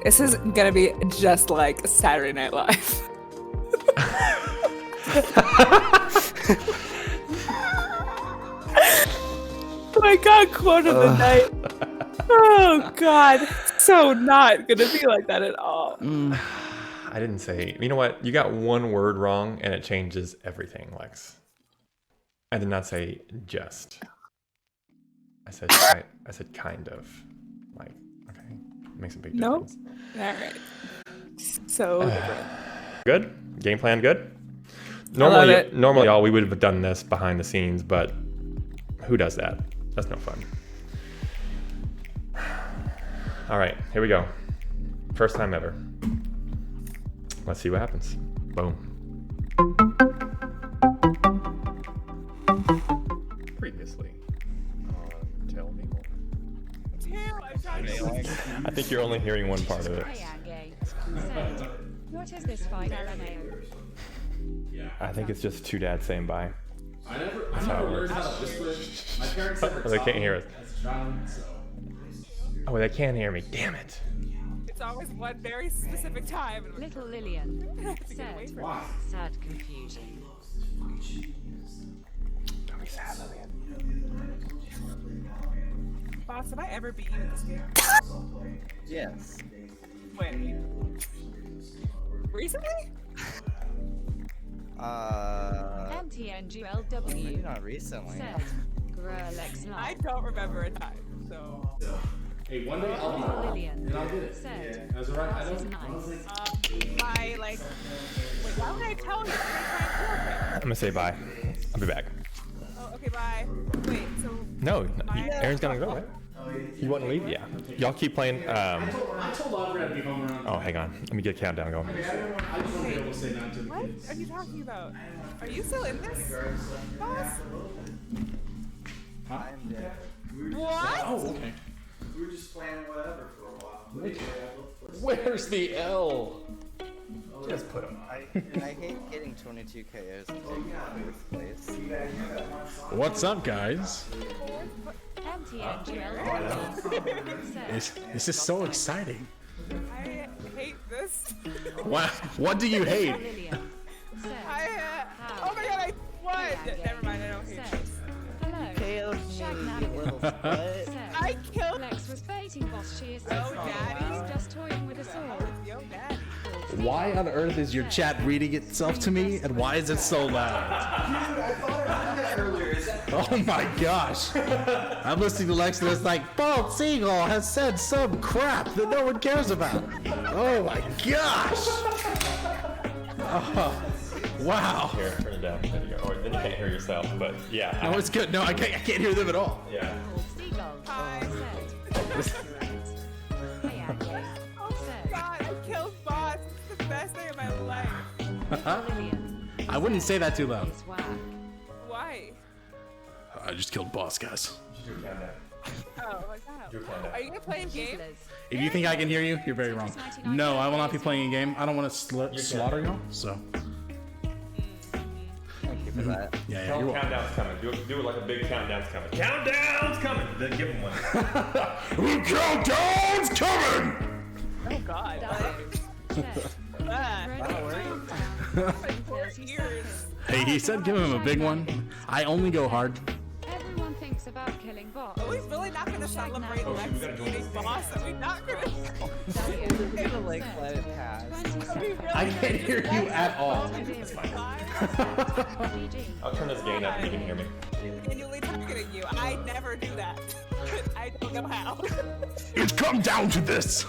This is gonna be just like Saturday Night Live. My God, quote of the night. Oh God, so not gonna be like that at all. I didn't say. You know what? You got one word wrong, and it changes everything, Lex. I did not say just. I said kind of. Like, okay, makes a big difference. All right. So different. Good? Game plan good? love it. Normally, all we would have done this behind the scenes, but who does that? That's no fun. All right, here we go. First time ever. Let's see what happens. Boom. Previously, tell me more. I think you're only hearing one part of it. What is this fight, LMAO? I think it's just two dads saying bye. That's how it works. My parents said They can't hear us. as a child, so. Oh, they can't hear me. Damn it. It's always one very specific time. Little Lillian said, Why? sad confusion. Don't be sad, Lillian. Boss, have I ever beaten you in this game? Yes. Wait. Recently? MTNGLW Not recently. said, Grurlex I Live. don't remember a time. So. Hey, one day I'll Little be Lillian and I'll get it. said, As a right, I this is don't. nice. Why, like, wait, why would I tell you? I'm gonna try and kill I'm gonna say bye. I'll be back. Oh, okay, bye. Wait, so. No, Bye. Aaron's gonna go, right? You want to leave? Yeah. Y'all keep playing. I told Audrey I'd be home around. Oh, hang on. Let me get a countdown going. I just want to be able to say that to the What kids. are you talking about? Are you still in this? Boss? I'm dead. What? Oh, okay. We were just playing whatever for a while. Where's the L? Just put him I hate getting 22 KOs and taking fourth place. What's up, guys? MTNGLW said, This is so exciting. I hate this. What do you hate? Lillian said, Oh my God, I won! Never mind, I don't hate said, this. hello. KO'd Shag me, Nugget little butt. said, I killed Lex was baiting boss cheers. Oh, daddy. He's just toying with a sword. Yo, daddy. Why on earth is your chat reading itself to me, and why is it so loud? Oh my gosh! I'm listening to Lex and it's like, Bald Seagull has said some crap that no one cares about. Oh my gosh! Oh, wow. Here, turn it down. There you go. Or then you can't hear yourself, but yeah. No, it's good. No, I can't hear them at all. Yeah. Seagull Hi. said, hey, Andy. Said, God, I killed boss. It's the best day of my life. Lillian I wouldn't say that too loud. is whack. Why? I just killed boss, guys. Oh my God. Are you gonna play a game? If you think I can hear you, you're very wrong. No, I will not be playing a game. I don't want to slaughter y'all. So, Thank you for that. yeah, Tell you're them welcome. countdown's coming. Do it like a big countdown's coming. Countdown's coming! Then give them one. Countdown's coming! Oh God. Said, Ah, years. Hey, he said give him a big one. I only go hard. Everyone thinks about killing bots. Are we really not gonna celebrate Lex beating boss? Are we not gonna? I'm gonna like let it pass. Are we really I can't hear you at all. That's fine. I'll turn this gain up and you can hear me. Genuinely targeting you. I never do that. I don't know how. It's come down to this.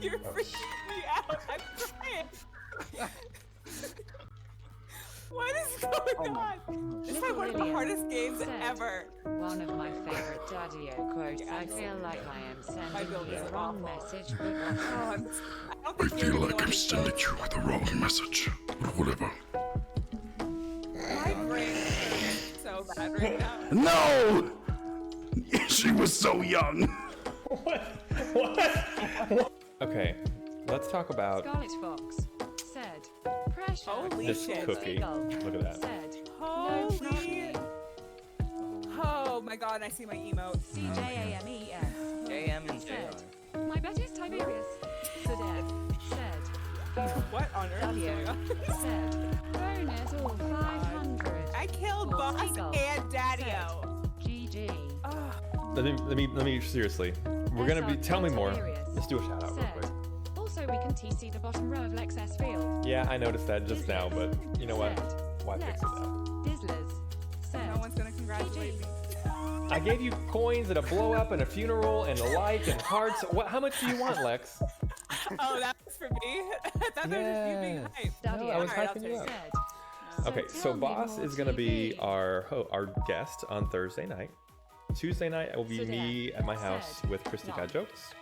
You're freaking me out. I'm trying. What is going on? This is like one of the hardest games ever. One of my favorite Daddy-O quotes. I feel like I am sending you the wrong message, but Oh, I don't I think feel like I'm sending you the wrong message, but whatever. my brain is so bad right now. No! She was so young. What? Okay, let's talk about Scarlet Fox said, pressure. Holy this shit. cookie. Look at that. Said, Holy. Oh my God, I see my emotes. CJAMEF JM and JR. said, my bet is Tiberius. said, bonus all 500. I killed Boss and Daddy-O. GG. Let me seriously. We're gonna be. Tell me more. Let's do a shout out real Said, quick. also, we can TC the bottom row of Lex S Field. Yeah, I noticed that just now, but you know what? Why fix it now? Dizzlers. Said, No one's gonna congratulate me. I gave you coins and a blow up and a funeral and a like and hearts. What? How much do you want, Lex? Oh, that was for me? I thought that was just you being hyped. Daddy, No, I was Alright, I'll hyping take you it. up. said, Okay, so tell me Boss more is gonna be TV. our guest on Thursday night. Tuesday night it will be Said, me at my house said, with Christy no. Got Jokes.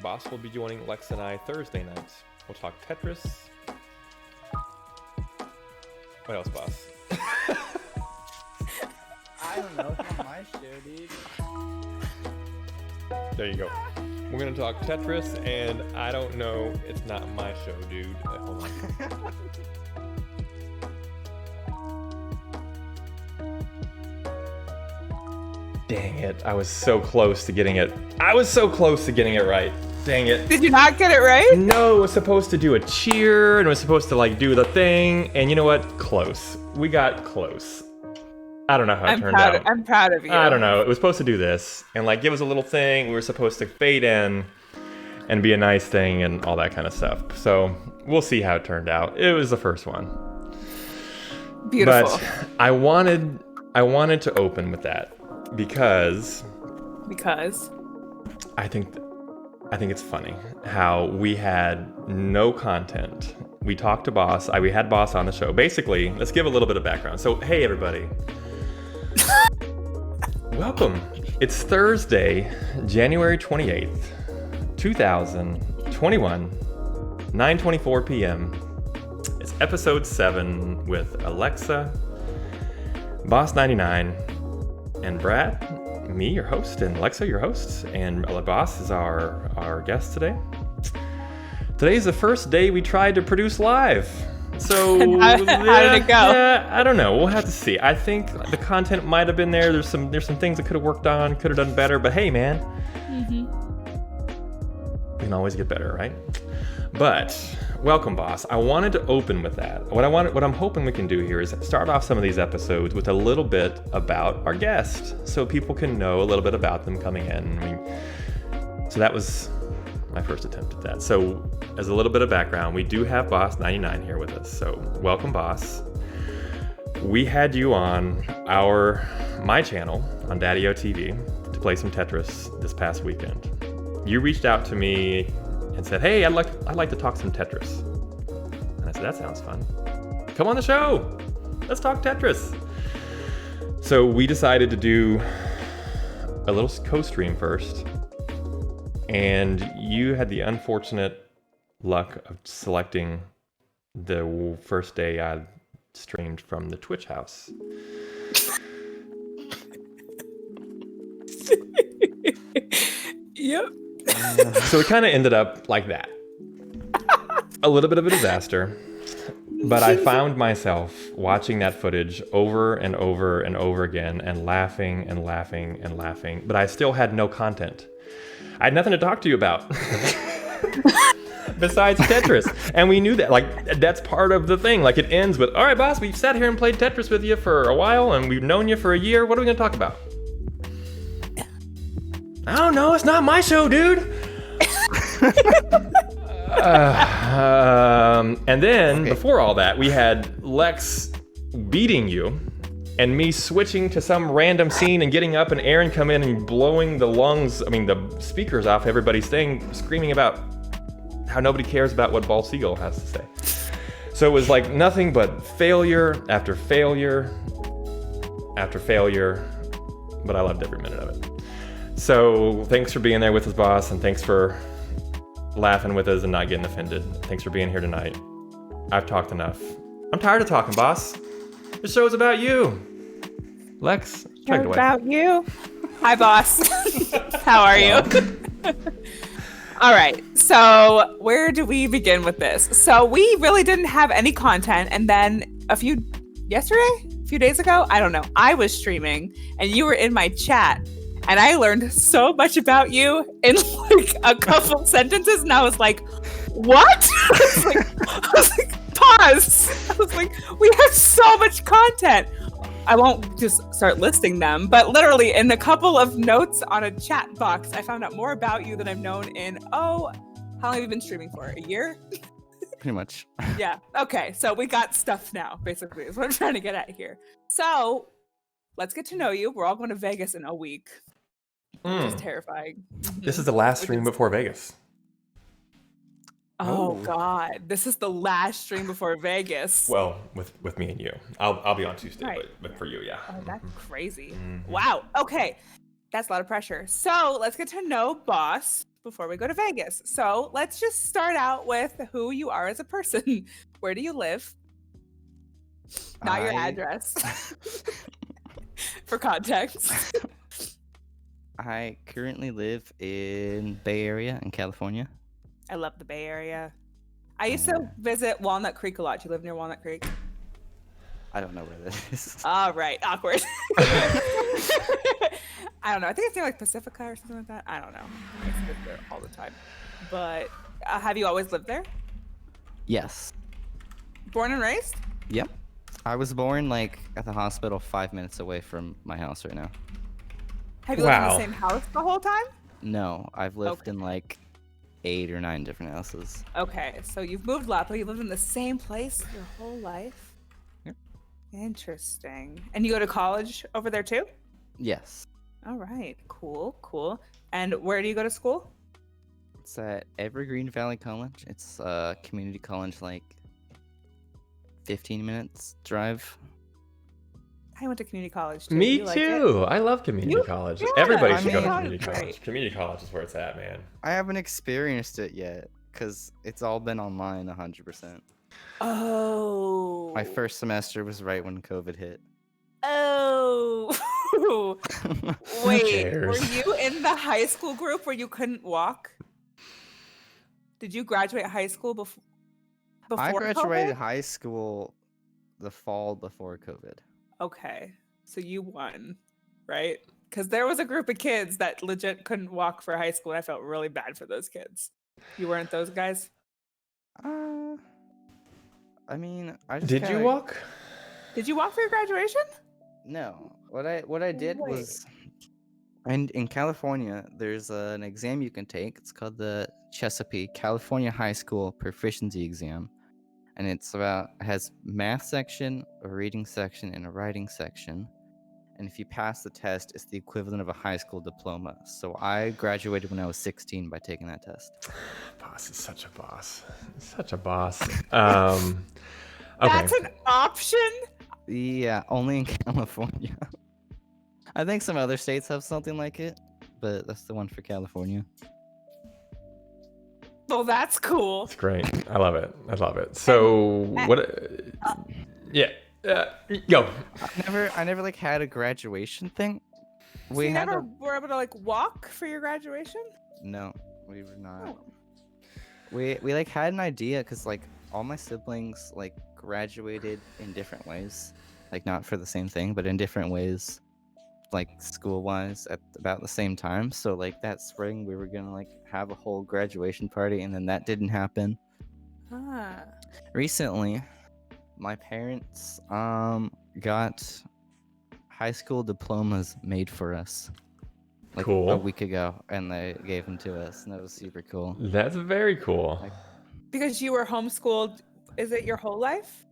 Boss will be joining Lex and I Thursday nights. We'll talk Tetris. What else, Boss? I don't know. It's not my show, dude. There you go. We're gonna talk Tetris, and I don't know. It's not my show, dude. Hold on. Dang it! I was so close to getting it. I was so close to getting it right. Dang it. Did you not get it right? No, it was supposed to do a cheer, and it was supposed to like do the thing. And you know what? Close. We got close. I don't know how it turned out. I'm proud of you. I don't know. It was supposed to do this and like give us a little thing. We were supposed to fade in and be a nice thing and all that kind of stuff. So we'll see how it turned out. It was the first one. Beautiful. But I wanted to open with that because I think it's funny how we had no content. We talked to Boss. We had Boss on the show. Basically, let's give a little bit of background. So, hey everybody. Welcome. It's Thursday, January 28th, 2021, 9:24 p.m. It's episode 7 with Alexa, Boss 99, and Brad, me, your host, and Alexa, your host, and Boss is our guest today. Today's the first day we tried to produce live. So How did it go? Yeah, I don't know. We'll have to see. I think the content might have been there. There's some things that could have worked on, could have done better. But hey, man, we can always get better, right? But welcome, Boss. I wanted to open with that. What I'm hoping we can do here is start off some of these episodes with a little bit about our guest, so people can know a little bit about them coming in. So that was my first attempt at that. So as a little bit of background, we do have Boss 99 here with us. So welcome, Boss. We had you on my channel on Daddy-O TV to play some Tetris this past weekend. You reached out to me and said, "Hey, I'd like to talk some Tetris." And I said, "That sounds fun. Come on the show. Let's talk Tetris." So we decided to do a little co-stream first. And you had the unfortunate luck of selecting the first day I streamed from the Twitch house. Yep. So it kind of ended up like that. A little bit of a disaster. But I found myself watching that footage over and over and over again and laughing and laughing and laughing. But I still had no content. I had nothing to talk to you about besides Tetris. And we knew that, like, that's part of the thing. Like, it ends with, all right, Boss, we've sat here and played Tetris with you for a while and we've known you for a year. What are we going to talk about? I don't know. It's not my show, dude. And then before all that, we had Lex beating you. And me switching to some random scene and getting up and Aaron come in and blowing the speakers off everybody's thing, screaming about how nobody cares about what Bald Seagull has to say. So it was like nothing but failure after failure after failure, but I loved every minute of it. So thanks for being there with us, Boss, and thanks for laughing with us and not getting offended. Thanks for being here tonight. I've talked enough. I'm tired of talking, Boss. This show's about you. Lex, take it away. About you. Hi, Boss. How are you? All right. So where do we begin with this? So we really didn't have any content. And then a few days ago, I don't know, I was streaming and you were in my chat. And I learned so much about you in like a couple sentences. And I was like, what? I was like, boss. I was like, we have so much content. I won't just start listing them, but literally in a couple of notes on a chat box, I found out more about you than I've known in, how long have you been streaming for? A year? Pretty much. Yeah. Okay. So we got stuff now, basically, is what I'm trying to get at here. So let's get to know you. We're all going to Vegas in a week, which is terrifying. This is the last stream before Vegas. Oh God, this is the last stream before Vegas. Well, with me and you. I'll be on Tuesday, Right. but for you, yeah. Oh, that's crazy. Mhm. Wow. Okay. That's a lot of pressure. So let's get to know Boss before we go to Vegas. So let's just start out with who you are as a person. Where do you live? Not your I- address. For context. I currently live in Bay Area in California. I love the Bay Area. I used to visit Walnut Creek a lot. Do you live near Walnut Creek? I don't know where that is. All right, awkward. I don't know. I think it's near like Pacifica or something like that. I don't know. I used to live there all the time. But have you always lived there? Yes. Born and raised? Yep. I was born like at the hospital 5 minutes away from my house right now. Have you lived in Wow. the same house the whole time? No, I've lived Okay. in like 8 or 9 different houses. Okay, so you've moved a lot, but you lived in the same place your whole life? Yep. Interesting. And you go to college over there too? Yes. All right, cool, cool. And where do you go to school? It's at Evergreen Valley College. It's a community college, like 15 minutes drive. I went to community college too. Me You like it? too. I love community You- college. yeah, Everybody I should go to mean- community Great. college. Community college is where it's at, man. I haven't experienced it yet because it's all been online 100%. Oh. My first semester was right when COVID hit. Oh. Wait, were cares? you in the high school group where you couldn't walk? Did you graduate high school before? I graduated COVID? high school the fall before COVID. Okay, so you won, right? Because there was a group of kids that legit couldn't walk for high school, and I felt really bad for those kids. You weren't those guys? I mean, I just Did you kinda- walk? Did you walk for your graduation? No. What I did Wait. was, and in California, there's an exam you can take. It's called the Chesapeake California High School Proficiency Exam, and it has math section, a reading section, and a writing section. And if you pass the test, it's the equivalent of a high school diploma. So I graduated when I was 16 by taking that test. Boss is such a boss. Such a boss. Okay. That's an option? Yeah, only in California. I think some other states have something like it, but that's the one for California. Well, that's cool. It's great. I love it. I love it. So what? Yeah. Go. I never like had a graduation thing. So We you had never a were able to like walk for your graduation? no, we were not. Oh. We like had an idea because like all my siblings like graduated in different ways, like not for the same thing, but in different ways, like school wise at about the same time. So like that spring we were gonna like have a whole graduation party, and then that didn't happen. Ah. Recently, my parents got high school diplomas made for us like Cool. a week ago, and they gave them to us, and that was super cool. That's very cool. Because you were homeschooled, is it your whole life?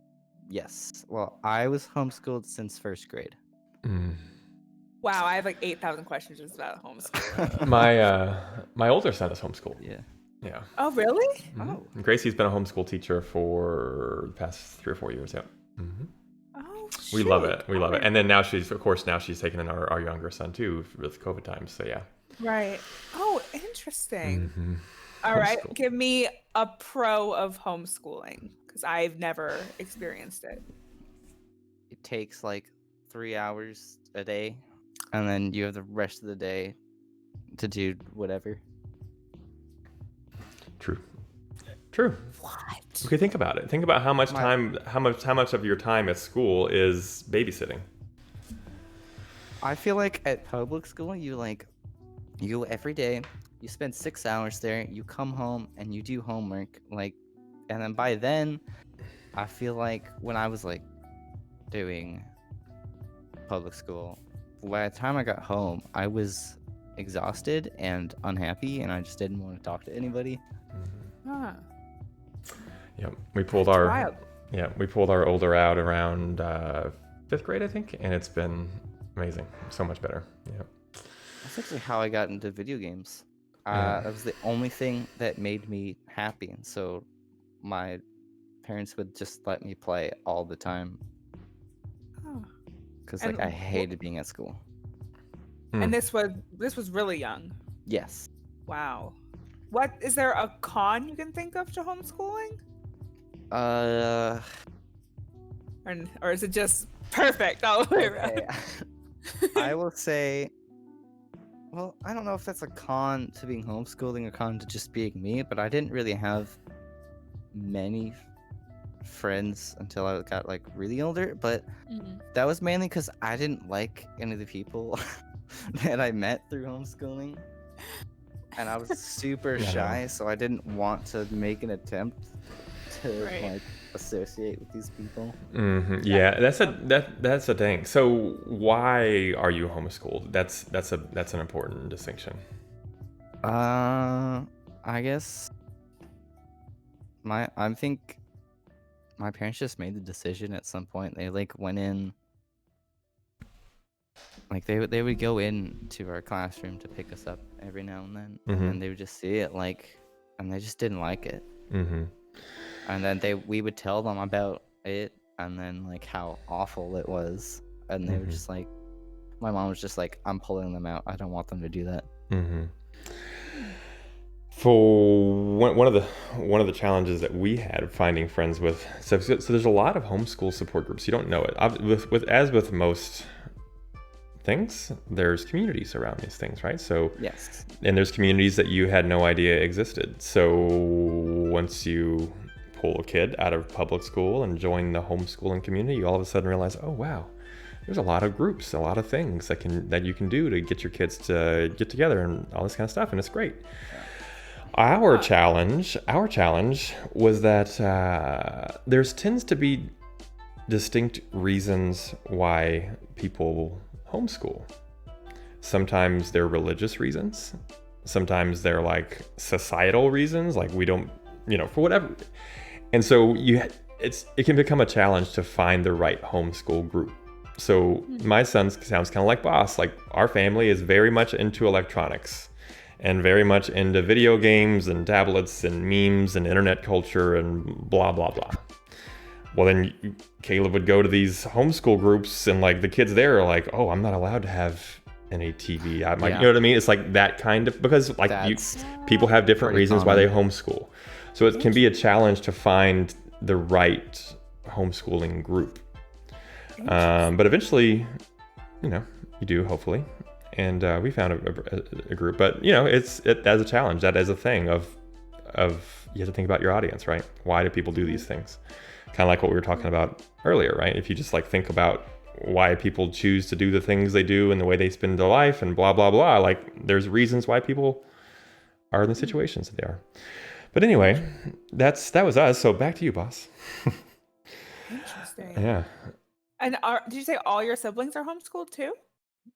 Yes. Well, I was homeschooled since first grade. Mm. Wow, I have like 8,000 questions just about homeschool. My older son is homeschooled. Yeah. Yeah. Oh, really? Mhm. And Gracie's been a homeschool teacher for the past 3 or 4 years. Yeah. hmm Oh, We love shoot. it. We love it. And then now she's taking in our younger son too with COVID times. So yeah. Right. Oh, interesting. Mhm. All right. Homeschool. Give me a pro of homeschooling because I've never experienced it. It takes like 3 hours a day, and then you have the rest of the day to do whatever. True. True. What? Okay, think about it. Think about how much My- time, how much of your time at school is babysitting. I feel like at public school, you go every day, you spend 6 hours there, you come home and you do homework, like, and then by then, I feel like when I was like doing public school, by the time I got home, I was exhausted and unhappy, and I just didn't want to talk to anybody. Huh. Yep, we pulled That's our wild. we pulled our older out around 5th grade, I think, and it's been amazing, so much better. Yeah. That's actually how I got into video games. Yeah. That was the only thing that made me happy, and so my parents would just let me play all the time Oh. because And like I hated being at school. And this was really young. Yes. Wow. What is there a con you can think of to homeschooling? Or is it just perfect all the way around? Okay. I will say, well, I don't know if that's a con to being homeschooling or con to just being me, but I didn't really have many friends until I got like really older, but that was mainly because I didn't like any of the people that I met through homeschooling, and I was super Yeah. shy, so I didn't want to make an attempt to Right. like associate with these people. Yeah, that's a thing. So why are you homeschooled? That's an important distinction. I guess I think my parents just made the decision at some point. They like went in, like they would go into our classroom to pick us up every now and then, and they would just see it like, and they just didn't like it. And then we would tell them about it, and then like how awful it was, and they were just like, my mom was just like, I'm pulling them out. I don't want them to do that. For one of the challenges that we had finding friends with, so there's a lot of homeschool support groups. You don't know it. As with most things, there's communities around these things, right? So Yes. and there's communities that you had no idea existed. So once you pull a kid out of public school and join the homeschooling community, you all of a sudden realize, oh wow, there's a lot of groups, a lot of things that you can do to get your kids to get together and all this kind of stuff, and it's great. Our challenge was that there tends to be distinct reasons why people homeschool. Sometimes they're religious reasons. Sometimes they're like societal reasons, like we don't, for whatever. And so it can become a challenge to find the right homeschool group. So my son sounds kind of like Boss. Like our family is very much into electronics and very much into video games and tablets and memes and internet culture and blah, blah, blah. Well, then Caleb would go to these homeschool groups and like the kids there are like, oh, I'm not allowed to have any TV. You know what I mean? It's like that kind of, because like people have different reasons why they homeschool. So it can be a challenge to find the right homeschooling group. But eventually, you do, hopefully. And we found a group, but that's a challenge. That is a thing of you have to think about your audience, right? Why do people do these things? Kind of like what we were talking about earlier, right? If you just like think about why people choose to do the things they do and the way they spend their life and blah, blah, blah, like there's reasons why people are in the situations that they are. But anyway, that was us. So back to you, Boss. Interesting. Yeah. And did you say all your siblings are homeschooled too?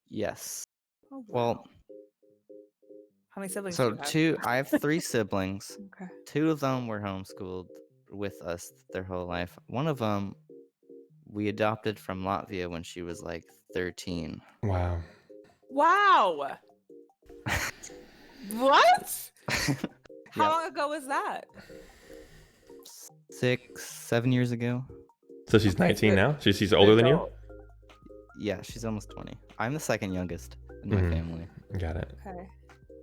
Yes. Oh, wow. Well, How many siblings so do you have? I have 3 siblings. Okay. 2 of them were homeschooled with us their whole life. One of them we adopted from Latvia when she was like 13. Wow. Wow. What? How Yeah. long ago was that? 6, 7 years ago. So she's Okay, 19 good. now? She's older than you? Yeah, she's almost 20. I'm the second youngest in my family. Got it. Okay.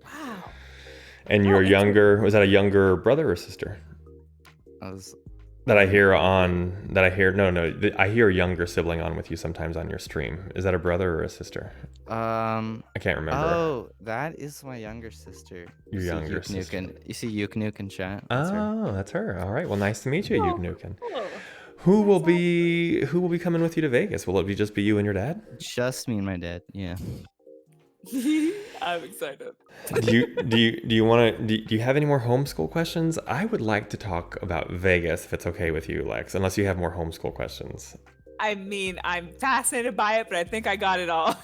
Wow. And your younger, was that a younger brother or sister? I was I hear a younger sibling on with you sometimes on your stream. Is that a brother or a sister? I can't remember. Oh, that is my younger sister. Your You see younger Yuke sister. Nuken- You see Yuke Nuke in chat? That's her. Oh, that's her. All right. Well, nice to meet you, Oh, Yuke cool. Who will be coming with you to Vegas? Will it just be you and your dad? Just me and my dad. Yeah. I'm excited. Do you want to do you have any more homeschool questions? I would like to talk about Vegas if it's okay with you, Lex, unless you have more homeschool questions. I mean, I'm fascinated by it, but I think I got it all.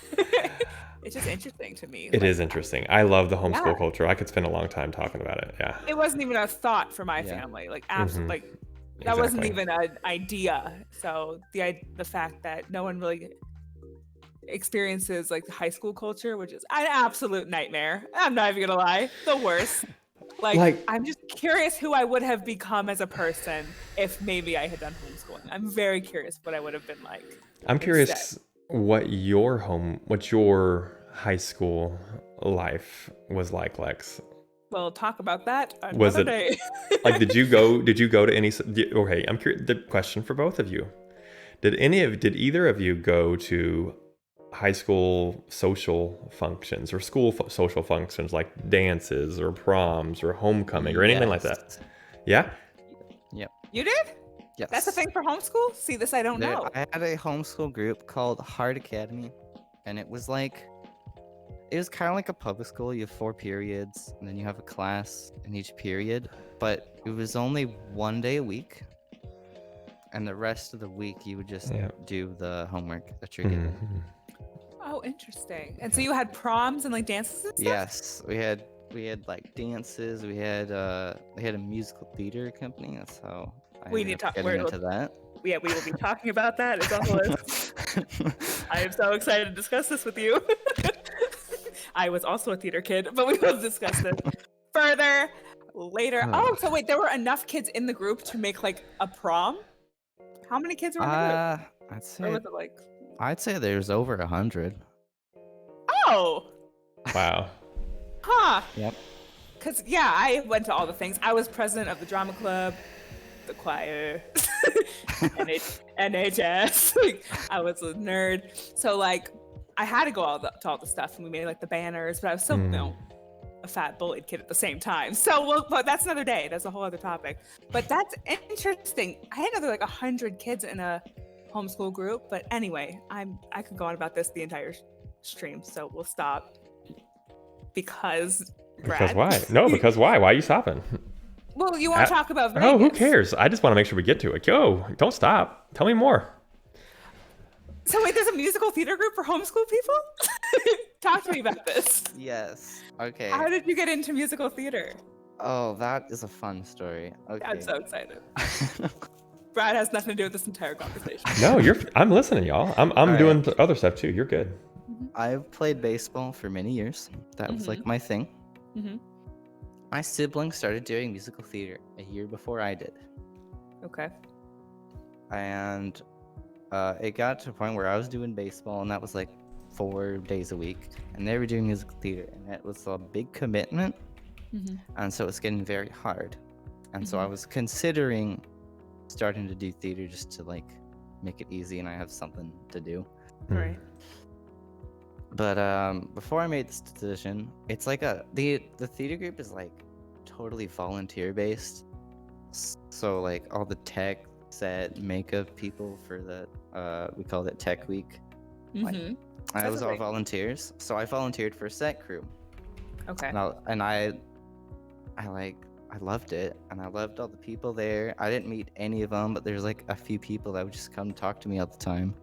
It's just interesting to me. It is interesting. I love the homeschool Yeah. culture. I could spend a long time talking about it. Yeah. It wasn't even a thought for my Yeah. family. Like, absolutely, Mhm. like that wasn't Exactly. even an idea. So the fact that no one really experiences like the high school culture, which is an absolute nightmare. I'm not even gonna lie, the worst. Like, I'm just curious who I would have become as a person if maybe I had done homeschooling. I'm very curious what I would have been like. I'm instead. curious what your high school life was like, Lex. We'll talk about that Was another it day. like did you go to any okay, I'm curious, the question for both of you. Did either of you go to high school social functions or social functions like dances or proms or homecoming or anything like that? Yes. Yeah? Yep. You did? Yes. That's a thing for homeschool? See, this I don't know. I had a homeschool group called Heart Academy, and it was kind of like a public school. You have 4 periods, and then you have a class in each period, but it was only 1 day a week, and the rest of the week you would just Yeah. do the homework that you're given. Mhm. Oh, interesting. And so you had proms and like dances and stuff? Yes, we had like dances. We had a musical theater company. That's how I We ended need to up talk- getting we're- into that. Yeah, we will be talking about that. It's on the list. I am so excited to discuss this with you. I was also a theater kid, but we will discuss this further later. Oh, so wait, there were enough kids in the group to make like a prom? How many kids were in the group? I'd Or say was it like, I'd say there's over 100. oh, Wow. huh. Yep. Because, yeah, I went to all the things. I was president of the drama club, the choir, NHS. Like, I was a nerd. So, like, I had to go to all the stuff. And we made, like, the banners. But I was still, you know, a fat bullied kid at the same time. So, but that's another day. That's a whole other topic. But that's interesting. I didn't know there were, like, 100 kids in a homeschool group. But anyway, I could go on about this the entire stream. So we'll stop. Because Because Brad. why? No, because why? Why are you stopping? Well, you want to talk about Vegas. Oh, who cares? I just want to make sure we get to it. Go. Don't stop. Tell me more. So wait, there's a musical theater group for homeschool people? Talk to me about this. Yes. Okay. How did you get into musical theater? Oh, that is a fun story. Okay. I'm so excited. Brad has nothing to do with this entire conversation. No, I'm listening, y'all. I'm All doing right. other stuff too. You're good. I've played baseball for many years. That was like my thing. Mm-hmm. My siblings started doing musical theater a year before I did. Okay. And it got to a point where I was doing baseball, and that was like 4 days a week. And they were doing musical theater, and it was a big commitment. Mm-hmm. And so it's getting very hard. And so I was considering starting to do theater just to like make it easy and I have something to do. Right. But before I made this decision, it's like the theater group is like totally volunteer based. So like all the tech, set, makeup people for the we called it Tech Week. Mm-hmm. I was all Definitely. volunteers, so I volunteered for set crew. Okay. And I loved it, and I loved all the people there. I didn't meet any of them, but there's like a few people that would just come talk to me all the time.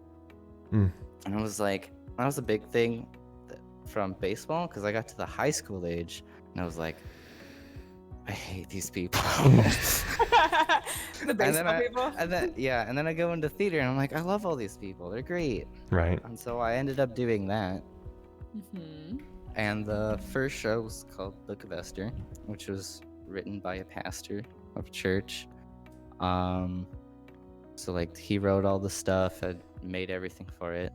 Mm. And I was like, that was a big thing from baseball because I got to the high school age, and I was like, I hate these people. The baseball people? and then I go into theater, and I'm like, I love all these people. They're great. Right. And so I ended up doing that. Mm-hmm. And the first show was called Book of Esther, which was written by a pastor of a church. So like he wrote all the stuff and made everything for it.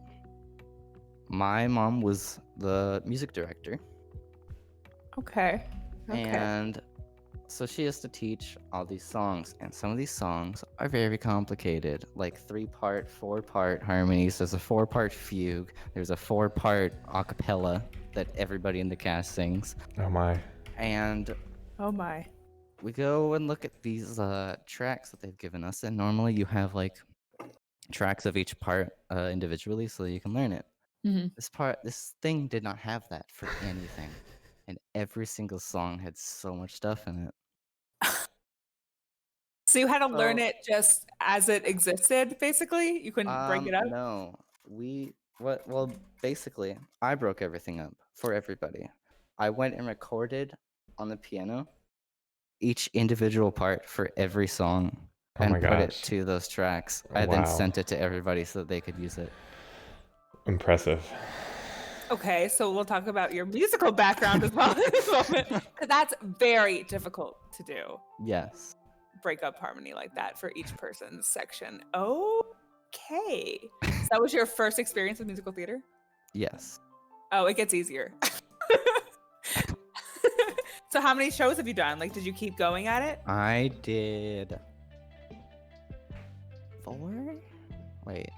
My mom was the music director. Okay. And so she has to teach all these songs, and some of these songs are very complicated, like 3-part, 4-part harmonies. There's a 4-part fugue. There's a 4-part a cappella that everybody in the cast sings. Oh my. And Oh my. we go and look at these tracks that they've given us, and normally you have like tracks of each part individually so you can learn it. Mhm. This thing did not have that for anything, and every single song had so much stuff in it. So you had to learn So- it just as it existed, basically? You couldn't break it up? No, well, basically, I broke everything up for everybody. I went and recorded on the piano each individual part for every song Oh and my put it gosh. to those tracks. I Wow. then sent it to everybody so that they could use it. Impressive. Okay, so we'll talk about your musical background as well in this moment. 'Cause that's very difficult to do. Yes. Break up harmony like that for each person's section. Okay. So that was your first experience with musical theater? Yes. Oh, it gets easier. So how many shows have you done? Like, did you keep going at it? I did 4? Wait.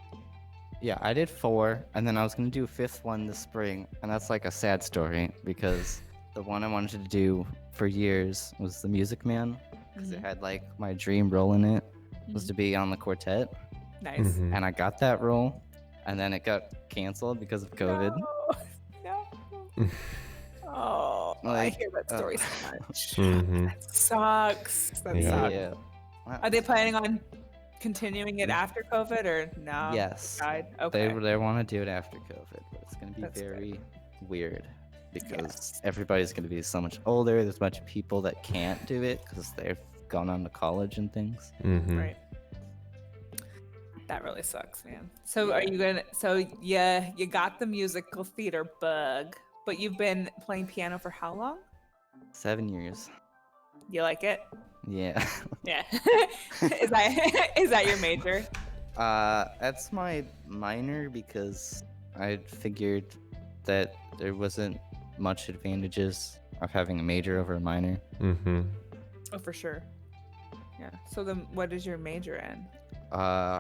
Yeah, I did 4, and then I was gonna do a 5th one this spring, and that's like a sad story because the one I wanted to do for years was The Music Man, because it had like my dream role in it was to be on the quartet, Nice. Mhm. and I got that role, and then it got canceled because of COVID. No. Oh, I Like, hear that story so much. Mhm. That sucks. That Yeah. sucks. Yeah. Are they planning on continuing it after COVID or no? Yes. Died? Okay. They want to do it after COVID, but it's going to be That's fair. very weird because everybody's going to be so much older. There's a bunch of people that can't do it because they've gone on to college and things. Mhm. Right. That really sucks, man. So are you gonna? So yeah, you got the musical theater bug, but you've been playing piano for how long? 7 years. You like it? Yeah. Yeah. is that your major? That's my minor because I figured that there wasn't much advantages of having a major over a minor. Mhm. Oh, for sure. Yeah. So then, what is your major in?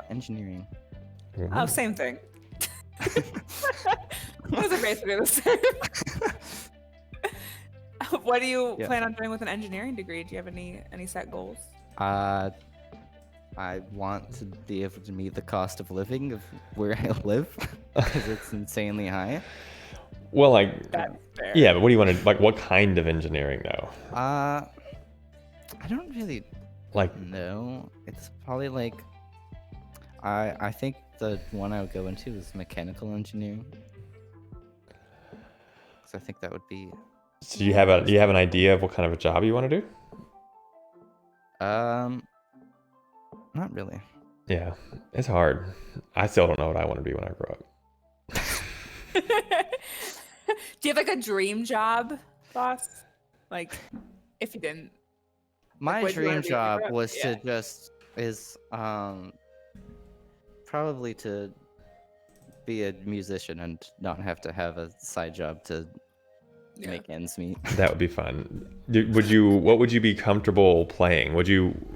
Engineering. Oh, same thing. Those are basically the same. What do you Yeah. plan on doing with an engineering degree? Do you have any set goals? I want to be able to meet the cost of living of where I live because it's insanely high. Well, like, That's fair. yeah, but what do you want to like? What kind of engineering, though? I don't really Like, know. It's probably like I think the one I would go into is mechanical engineering. So I think that would be so you have an idea of what kind of a job you want to do? not really. Yeah, it's hard. I still don't know what I want to be when I grow up. Do you have like a dream job, boss? Like, if you didn't. My what do you wanna dream be when you job grow up? was Yeah. to just is probably to be a musician and not have to have a side job to Yeah. make ends meet. That would be fun. What would you be comfortable playing?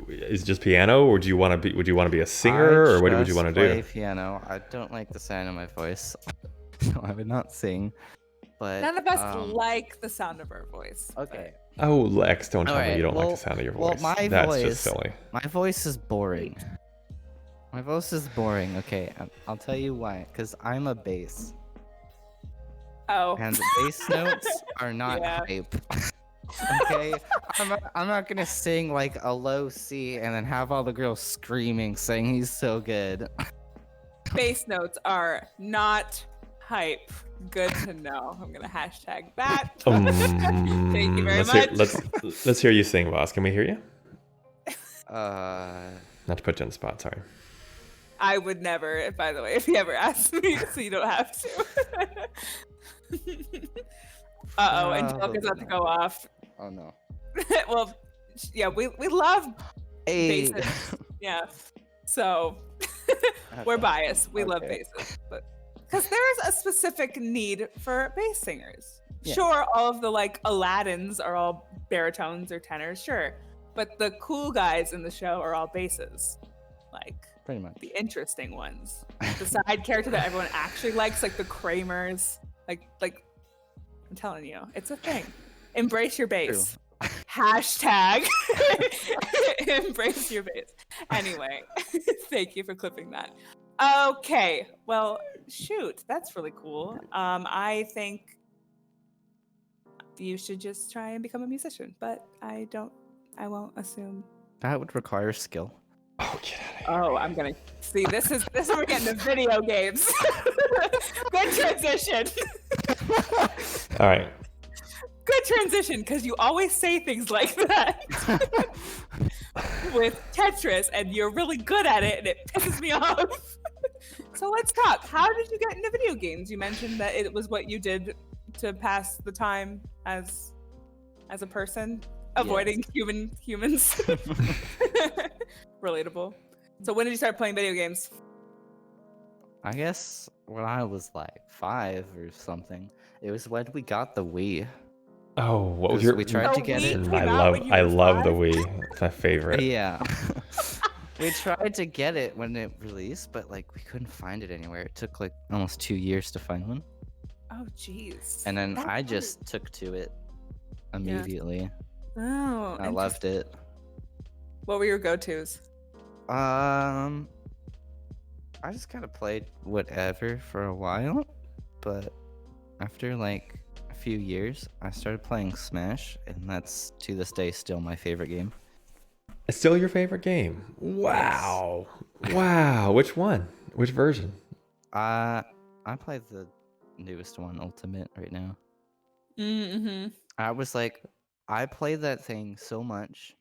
Is it just piano, or would you want to be a singer, or what would you want to play do? piano. I don't like the sound of my voice, so I would not sing. But None of us like the sound of our voice. okay. Oh, Lex, don't tell me Alright, you don't like well- the sound of your well, voice. my That's voice- just silly. My voice is boring. My voice is boring. Okay, I'll tell you why. Because I'm a bass, Oh. and bass notes are not Yeah. hype. Okay, I'm not gonna sing like a low C and then have all the girls screaming, saying he's so good. Bass notes are not hype. Good to know. I'm gonna hashtag that. Thank you very much. Let's hear you sing, boss. Can we hear you? Not to put you on the spot. Sorry. I would never, by the way, if you ever asked me, so you don't have to. Uh-oh, Angelica's about to go off. Oh no. Well, yeah, we love Hey. bases. Yeah. So we're biased. We love Okay. bases. But because there's a specific need for bass singers. Yeah. Sure, all of the like Aladdins are all baritones or tenors, sure. But the cool guys in the show are all basses. Like Pretty much. the interesting ones. The side character that everyone actually likes, like the Kramers. Like I'm telling you, it's a thing. Embrace your bass. Hashtag embrace your bass. Anyway, thank you for clipping that. Okay. Well, shoot, that's really cool. I think you should just try and become a musician, but I won't assume. That would require skill. Oh, get out of here. Oh, I'm gonna see. This is where we're getting to video games. Good transition. All right. Good transition, because you always say things like that with Tetris, and you're really good at it, and it pisses me off. So let's talk. How did you get into video games? You mentioned that it was what you did to pass the time as a person, avoiding humans. Relatable. So when did you start playing video games? I guess when I was like 5 or something. It was when we got the Wii. Oh, what was 'Cause your? we tried to get Wii it. came I out love when you I were love the 5? Wii. It's my favorite. Yeah. We tried to get it when it released, but like we couldn't find it anywhere. It took like almost 2 years to find one. Oh, jeez. And then That's I really- just took to it immediately. Oh, I loved it. What were your go-tos? I just kind of played whatever for a while, but after like a few years, I started playing Smash, and that's to this day still my favorite game. It's still your favorite game. Wow. Wow. Which one? Which version? I play the newest one, Ultimate, right now. Mm-hmm. I was like, I played that thing so much.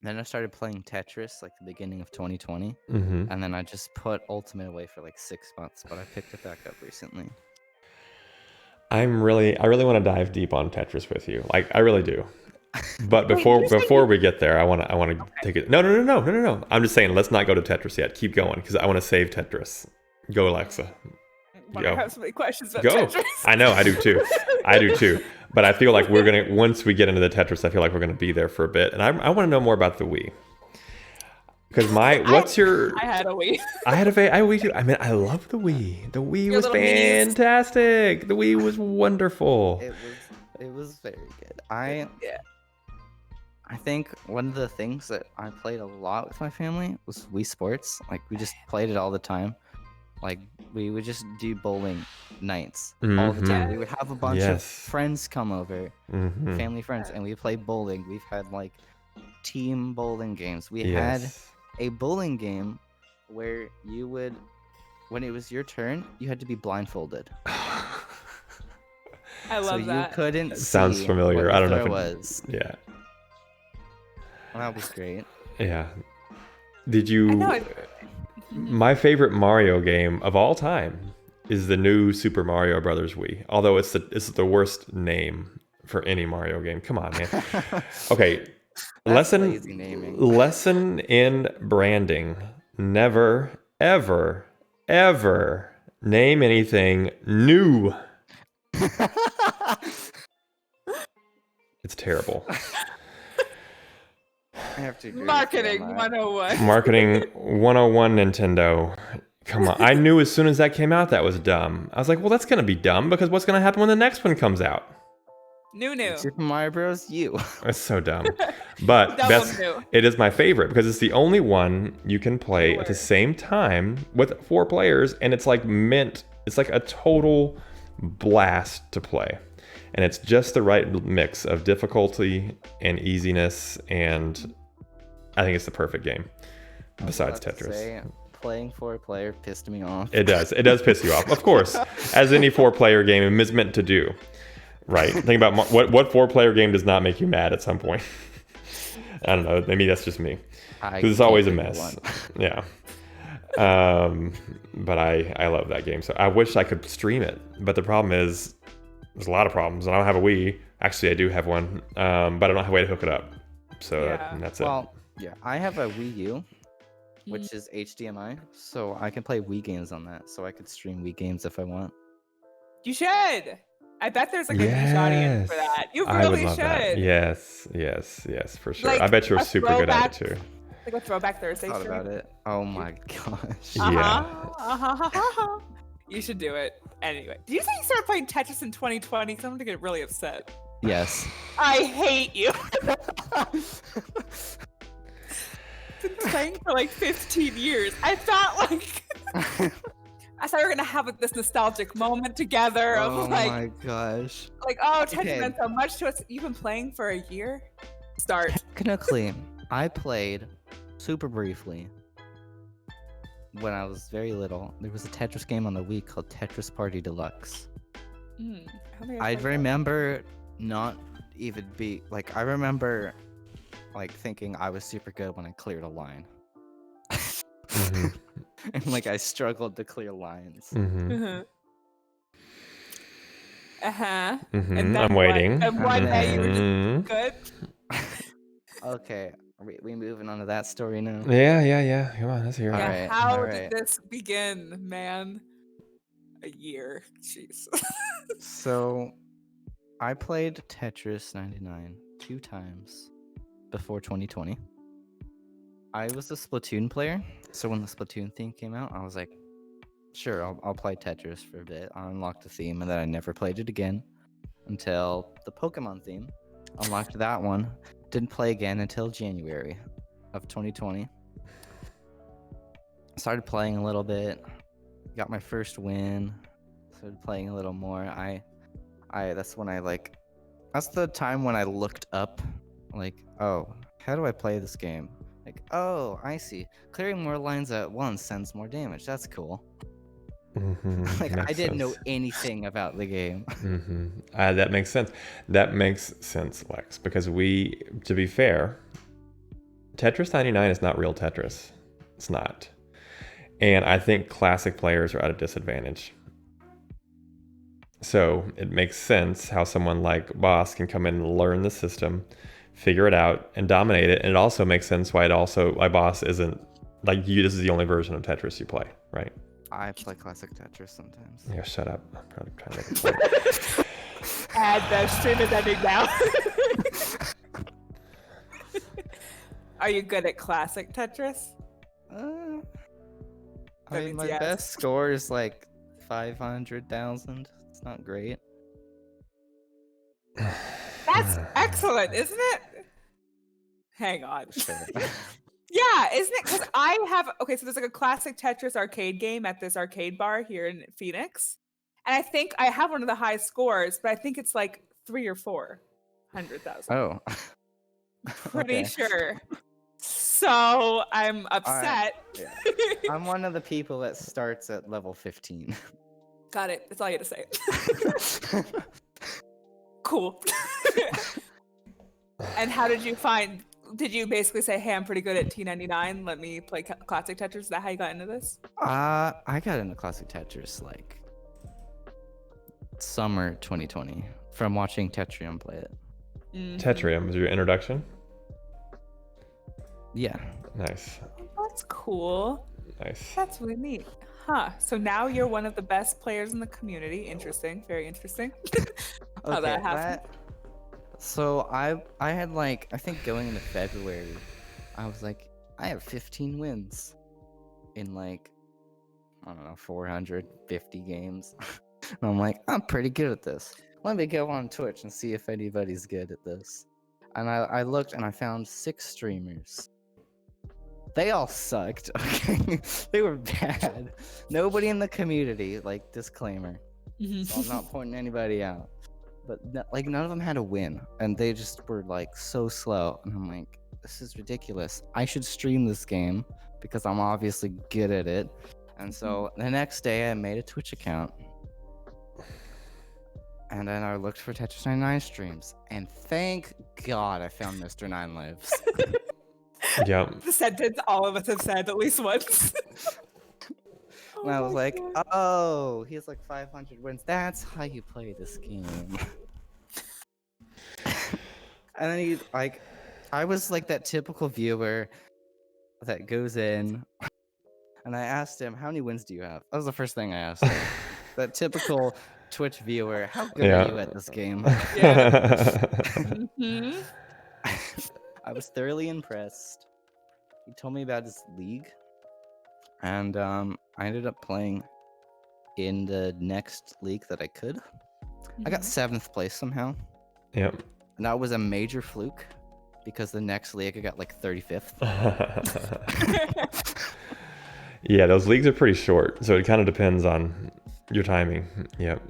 Then I started playing Tetris like the beginning of 2020, Mm-hmm. and then I just put Ultimate away for like 6 months, but I picked it back up recently. I really want to dive deep on Tetris with you. Like I really do. But before we get there, I want to take it. No. I'm just saying, let's not go to Tetris yet. Keep going because I want to save Tetris. Go, Alexa. I Go. have so many questions about Go. Tetris. I know, I do too. I do too. But I feel like we're gonna once we get into the Tetris, I feel like we're gonna be there for a bit, and I want to know more about the Wii. Because what's your? I had a Wii. I had a Wii too. I mean, I love the Wii. The Wii Your was little minis. fantastic. The Wii was wonderful. It was very good. Yeah. I think one of the things that I played a lot with my family was Wii Sports. Like we just played it all the time. Like we would just do bowling nights all the time. Mhm. We would have a bunch of Yes. friends come over, Mhm. family friends, and we play bowling. We've had like team bowling games. We had Yes. a bowling game where you would, when it was your turn, you had to be blindfolded. I love so that. you couldn't Sounds see familiar. what I don't know the if throw it- was. Yeah. That was great. Yeah. Did you? I know. My favorite Mario game of all time is the new Super Mario Brothers Wii. Although it's the worst name for any Mario game. Come on, man. Okay. That's lazy naming. Lesson in branding. Never, ever, ever name anything new. It's terrible. I have to agree with you on Marketing that. 101. Marketing 101 Nintendo. Come on. I knew as soon as that came out that was dumb. I was like, well, that's going to be dumb because what's going to happen when the next one comes out? New. Super Mario Bros. U. It's so dumb. But Double new. it is my favorite because it's the only one you can play at the same time with 4 players, and it's like it's like a total blast to play. And it's just the right mix of difficulty and easiness, and I think it's the perfect game besides I was about to Tetris. say, playing 4-player pissed me off. It does. It does piss you off, of course, as any 4-player game is meant to do. Right. Think about what 4-player game does not make you mad at some point. I don't know. Maybe that's just me. Because it's always a mess. Yeah. But I love that game. So I wish I could stream it. But the problem is, there's a lot of problems. And I don't have a Wii. Actually, I do have one. But I don't have a way to hook it up. So Yeah. that's it. Well, yeah, I have a Wii U, which is HDMI, so I can play Wii games on that. So I could stream Wii games if I want. You should. I bet there's like a niche audience for that. You I would really love should. that. Yes, for sure. Like I bet you're a super good at it throwback- too. Like a throwback Thursday Thought stream. about it. Oh my gosh. Yeah. You should do it. Anyway, did you say you started playing Tetris in 2020? Because I'm gonna get really upset. Yes. I hate you. Been playing for like 15 years. I thought like I thought we were gonna have this nostalgic moment together of Oh like, my gosh. Tetris Okay. meant so much to us. You've been playing for a year. Start. Technically, I played super briefly when I was very little. There was a Tetris game on the Wii called Tetris Party Deluxe. How many I played that? remember not even I remember like thinking I was super good when I cleared a line. Mhm. And like I struggled to clear lines. Mhm. Mhm. Uh-huh. Mhm. And then I'm what? waiting. And one day you were just Mhm. good. Okay, are we moving on to that story now? Yeah. Come on, let's hear it. Yeah. Alright, How alright. did this begin, man? A year. Jeez. So, I played Tetris 99 2 times before 2020. I was a Splatoon player, so when the Splatoon theme came out, I was like, sure, I'll play Tetris for a bit. I unlocked the theme, and then I never played it again until the Pokemon theme. Unlocked that one. Didn't play again until January of 2020. Started playing a little bit. Got my first win. Started playing a little more. That's when that's the time when I looked up like, oh, how do I play this game? Like, oh, I see. Clearing more lines at once sends more damage. That's cool. Mhm. Like, I Makes didn't know sense. anything about the game. That makes sense. That makes sense, Lex, because to be fair, Tetris 99 is not real Tetris. It's not. And I think classic players are at a disadvantage. So it makes sense how someone like Boss can come in and learn the system, figure it out, and dominate it. And it also makes sense why Boss isn't like you. This is the only version of Tetris you play, right? I play classic Tetris sometimes. Yeah, shut up. I'm probably trying to make a point. And the stream is ending now. Are you good at classic Tetris? I That mean, means my yes. best score is like 500,000. It's not great. That's excellent, isn't it? Hang on. Sure. Yeah, isn't it? Because I have so there's like a classic Tetris arcade game at this arcade bar here in Phoenix, and I think I have one of the highest scores, but I think it's like 3 or 400,000. Oh. Pretty okay. sure. So I'm upset. Yeah. I'm one of the people that starts at level 15. Got it. That's all you had to say. Cool. And how did you find? Did you basically say, "Hey, I'm pretty good at T99. Let me play classic Tetris"? Is that how you got into this? I got into classic Tetris like summer 2020 from watching Tetrium play it. Tetrium was your introduction? Yeah. Nice. That's cool. Nice. That's really neat. Huh. So now you're one of the best players in the community. Interesting. Very interesting. How that happened. So I had like, I think going into February, I was like, I have 15 wins in like, I don't know, 450 games. And I'm like, I'm pretty good at this. Let me go on Twitch and see if anybody's good at this. And I looked and I found 6 streamers. They all sucked, okay? They were bad. Nobody in the community, like, disclaimer. So I'm not pointing anybody out. But, like, none of them had a win. And they just were, like, so slow. And I'm like, this is ridiculous. I should stream this game because I'm obviously good at it. And so the next day I made a Twitch account. And then I looked for Tetris 99 streams. And thank God I found Mr. 9 Lives. Yeah. The sentence all of us have said at least once. And I was like, oh, he has like 500 wins. That's how you play this game. And then I was like that typical viewer that goes in, and I asked him, how many wins do you have? That was the first thing I asked him. That typical Twitch viewer, how good are you at this game? I was thoroughly impressed. He told me about his league, and I ended up playing in the next league that I could. I got 7th place somehow. Yep. And that was a major fluke because the next league I got like 35th. Yeah, those leagues are pretty short, so it kind of depends on your timing. Yep.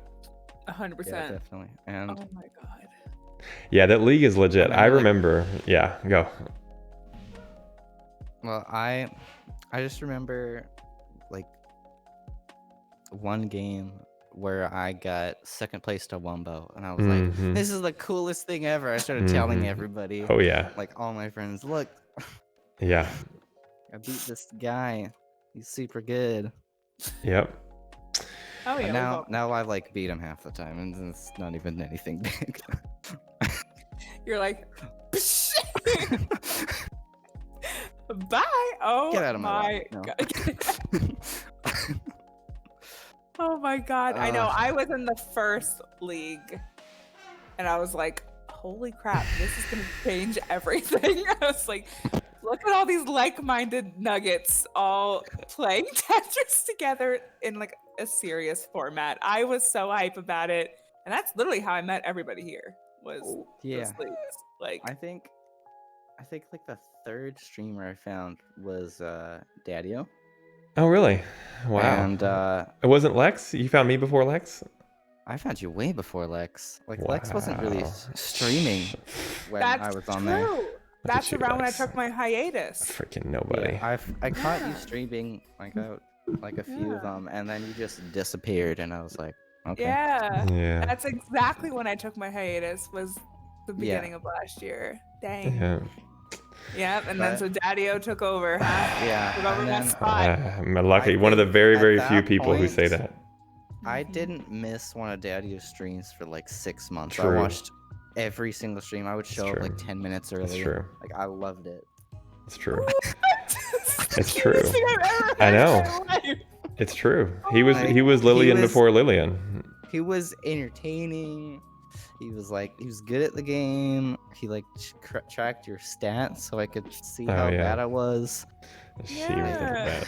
100%. Yeah, definitely. And Oh my god. Yeah, that league is legit. I Remember, like- remember. Yeah, go. well, I just remember like one game where I got second place to Wumbo, and I was like, Mhm. "This is the coolest thing ever!" I started telling Mhm. everybody, Oh yeah. like all my friends, "Look, Yeah. I beat this guy. He's super good." Yep. Oh yeah. And we both- now I like beat him half the time, and it's not even anything big. You're like, bye. Oh Get out of my my life, no. god. Oh my god. I know. I was in the first league and I was like, holy crap, this is gonna change everything. I was like, look at all these like-minded nuggets all playing Tetris together in like a serious format. I was so hype about it. And that's literally how I met everybody here was Yeah. those leagues. Like I think like the third streamer I found was Daddio. Oh really? Wow. And It wasn't Lex? You found me before Lex? I found you way before Lex. Like Lex wasn't really Wow. streaming when that's I was on true. there. That's you, around when I Lex. took my hiatus. Freaking nobody. Yeah, I caught you Yeah. streaming like a few Yeah. of them, and then you just disappeared, and I was like, okay. Yeah. Yeah. That's exactly when I took my hiatus was the Yeah. beginning of last year. Dang. Yeah. Yep. And then But- so Daddy-O took over, huh? Yeah. Took over and my then spot. I'm lucky. I One of the think very, at very few that people who say point- that. I didn't miss one of Daddy's streams for like 6 months. True. I watched every single stream. I would show up like true. 10 minutes It's early. true. Like I loved it. It's true. It's It's true. I I know. It's true. He was Like, he was he Lillian was- before Lillian. He was entertaining. He was good at the game. He like tracked your stats so I could see Oh, how yeah. bad I was. She was Yeah. bad.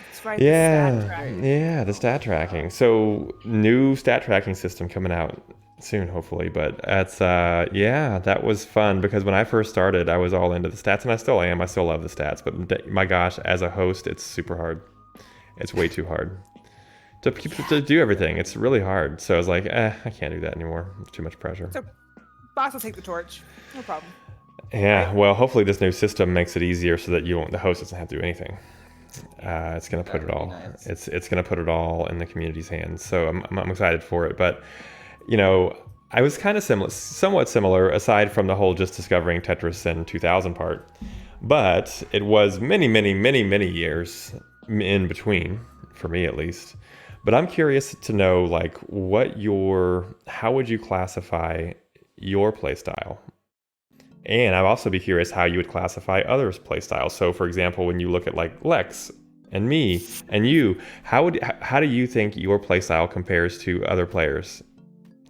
That's right. the stat Yeah, track. yeah, the stat tracking. So new stat tracking system coming out soon, hopefully. But that's yeah, that was fun because when I first started, I was all into the stats, and I still am. I still love the stats, but my gosh, as a host, it's super hard. It's way too hard to do everything. It's really hard. So I was like, I can't do that anymore. It's too much pressure. So boss will take the torch. No problem. Yeah, well, hopefully this new system makes it easier so that the host doesn't have to do anything. It's gonna put That it would be all. nice. It's gonna put it all in the community's hands. So I'm excited for it. But you know, I was kind of somewhat similar, aside from the whole just discovering Tetris in 2000 part. But it was many years in between, for me at least. But I'm curious to know, like, how would you classify your play style? And I'd also be curious how you would classify others' play styles. So, for example, when you look at like Lex and me and you, how do you think your play style compares to other players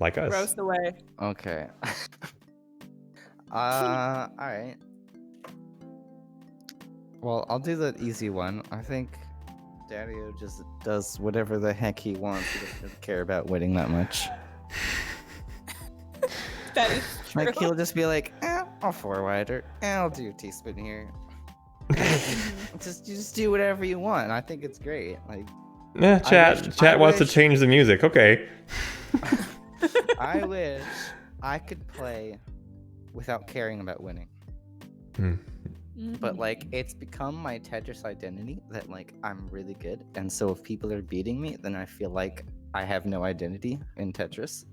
like us? Roast away. Okay. All right. Well, I'll do the easy one. I think Daddy-O just does whatever the heck he wants. He doesn't care about winning that much. That is true. Like he'll just be like, I'll forward or I'll do a teaspoon here. just do whatever you want. I think it's great. Like Chat I wants to wish- change the music. Okay. I wish I could play without caring about winning. But like it's become my Tetris identity that like I'm really good, and so if people are beating me, then I feel like I have no identity in Tetris,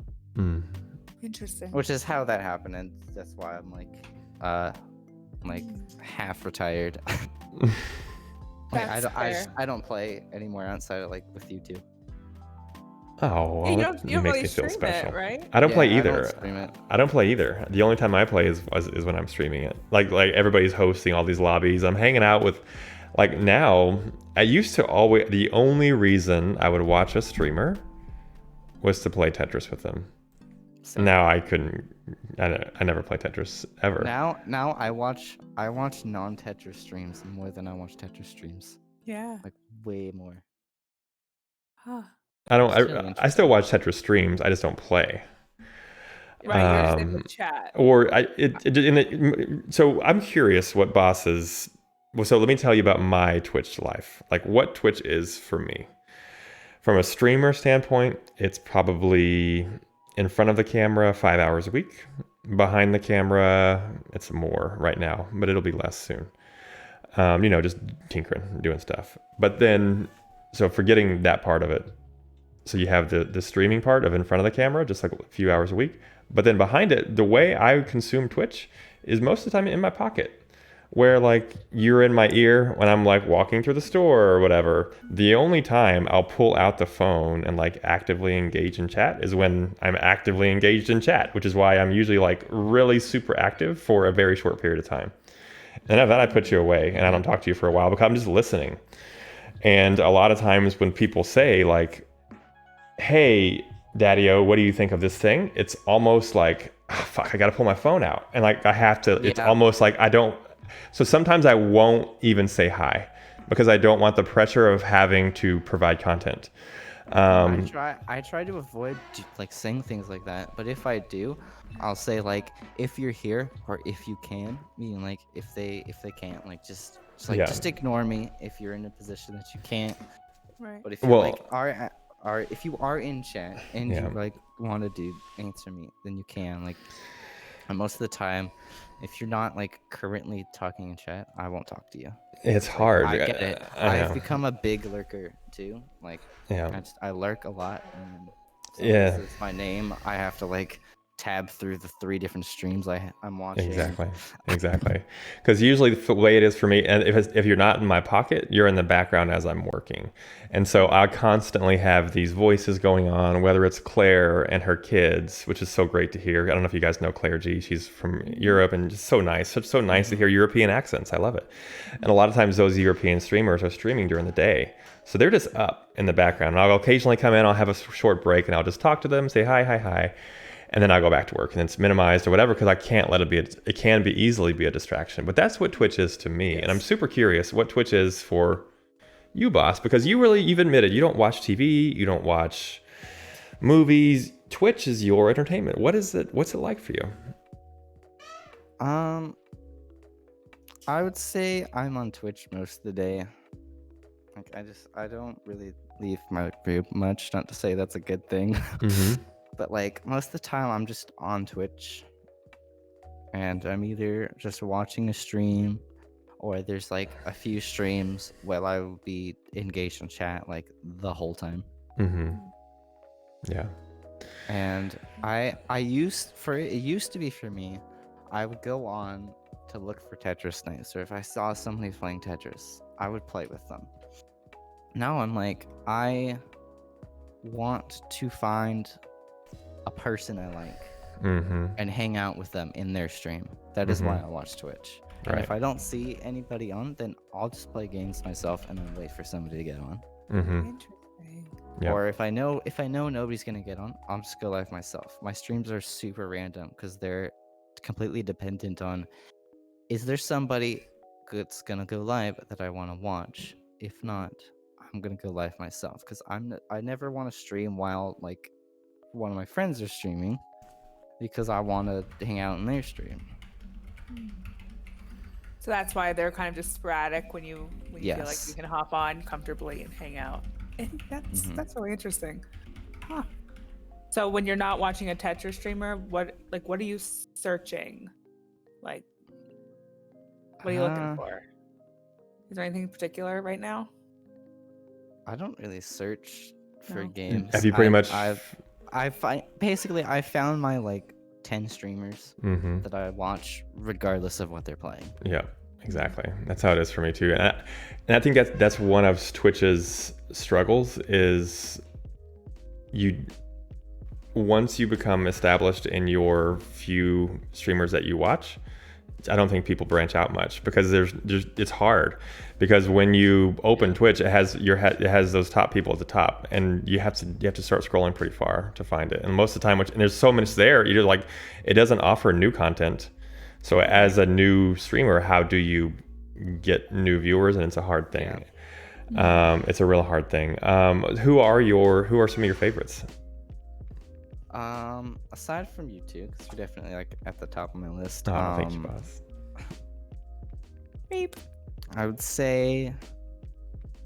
Interesting. which is how that happened, and that's why I'm like half retired. Like, That's fair. I don't play anymore outside of like with you two. Oh, well, you that don't makes really me feel stream special. it, right? I don't play Yeah, either. I don't stream it. I don't play either. The only time I play is when I'm streaming it. Like everybody's hosting all these lobbies. I'm hanging out with, like now. I used to always. The only reason I would watch a streamer was to play Tetris with them. Same. Now I couldn't. I never play Tetris ever. Now I watch non-Tetris streams more than I watch Tetris streams. Yeah. Like way more. Huh. I don't. It's really I still watch Tetris streams. I just don't play. Right. You're just in the Um, chat. Or so I'm curious what Boss's well, so let me tell you about my Twitch life. Like what Twitch is for me. From a streamer standpoint, it's probably in front of the camera 5 hours a week. Behind the camera, it's more right now, but it'll be less soon. Just tinkering, doing stuff. But then, so forgetting that part of it. So you have the streaming part of in front of the camera, just like a few hours a week. But then behind it, the way I consume Twitch is most of the time in my pocket. Where like you're in my ear when I'm like walking through the store or whatever. The only time I'll pull out the phone and like actively engage in chat is when I'm actively engaged in chat, which is why I'm usually like really super active for a very short period of time. And after that, I put you away and I don't talk to you for a while because I'm just listening. And a lot of times when people say like, hey, Daddy-O, what do you think of this thing? It's almost like, oh, fuck, I got to pull my phone out. And like I have to, it's almost like I don't. So sometimes I won't even say hi because I don't want the pressure of having to provide content. I try to avoid like saying things like that, but if I do, I'll say like if you're here or if you can, meaning like if they can't, like just just ignore me if you're in a position that you can't. Right. But if you if you are in chat and you like want to answer me, then you can. Like, and most of the time, if you're not like currently talking in chat, I won't talk to you. It's hard. I get it. I've become a big lurker too. Like, I lurk a lot. And so it's my name. I have to like tab through the 3 different streams I'm watching. Exactly. Because usually the way it is for me, and if you're not in my pocket, you're in the background as I'm working. And so I constantly have these voices going on, whether it's Claire and her kids, which is so great to hear. I don't know if you guys know Claire G. She's from Europe and just so nice. It's so nice to hear European accents. I love it. And a lot of times those European streamers are streaming during the day. So they're just up in the background. And I'll occasionally come in, I'll have a short break and I'll just talk to them, say hi. And then I'll go back to work and it's minimized or whatever because I can't let it be. It can easily be a distraction. But that's what Twitch is to me. Yes. And I'm super curious what Twitch is for you, boss, because you've admitted you don't watch TV, you don't watch movies. Twitch is your entertainment. What's it like for you? I would say I'm on Twitch most of the day. Like I don't really leave my group much. Not to say that's a good thing. Mm-hmm. But like most of the time I'm just on Twitch and I'm either just watching a stream or there's like a few streams where I will be engaged in chat like the whole time. Mm-hmm. Yeah. And it used to be for me, I would go on to look for Tetris nights, or if I saw somebody playing Tetris, I would play with them. Now I'm like, I want to find a person I like and hang out with them in their stream. That is why I watch Twitch. And if I don't see anybody on, then I'll just play games myself and then wait for somebody to get on. Interesting. Yep. Or if I know nobody's gonna get on, I'll just go live myself. My streams are super random because they're completely dependent on, is there somebody that's gonna go live that I want to watch? If not, I'm gonna go live myself because I never want to stream while like one of my friends are streaming because I want to hang out in their stream. So that's why they're kind of just sporadic when you feel like Yes. you can hop on comfortably and hang out. And that's really interesting. Huh. So when you're not watching a Tetris streamer, what are you searching? Like, what are you looking for? Is there anything in particular right now? I don't really search for games. Have you pretty much? I found my like 10 streamers that I watch regardless of what they're playing. Yeah, exactly. That's how it is for me too. And I think that's one of Twitch's struggles is once you become established in your few streamers that you watch, I don't think people branch out much because it's hard because when you open Twitch, it has those top people at the top, and you have to start scrolling pretty far to find it. And most of the time, and there's so much there, you're like, it doesn't offer new content. So as a new streamer, how do you get new viewers? And it's a hard thing. Yeah. It's a real hard thing. Who are some of your favorites? Aside from you two, because you're definitely like at the top of my list. Thank you, boss. Beep. I would say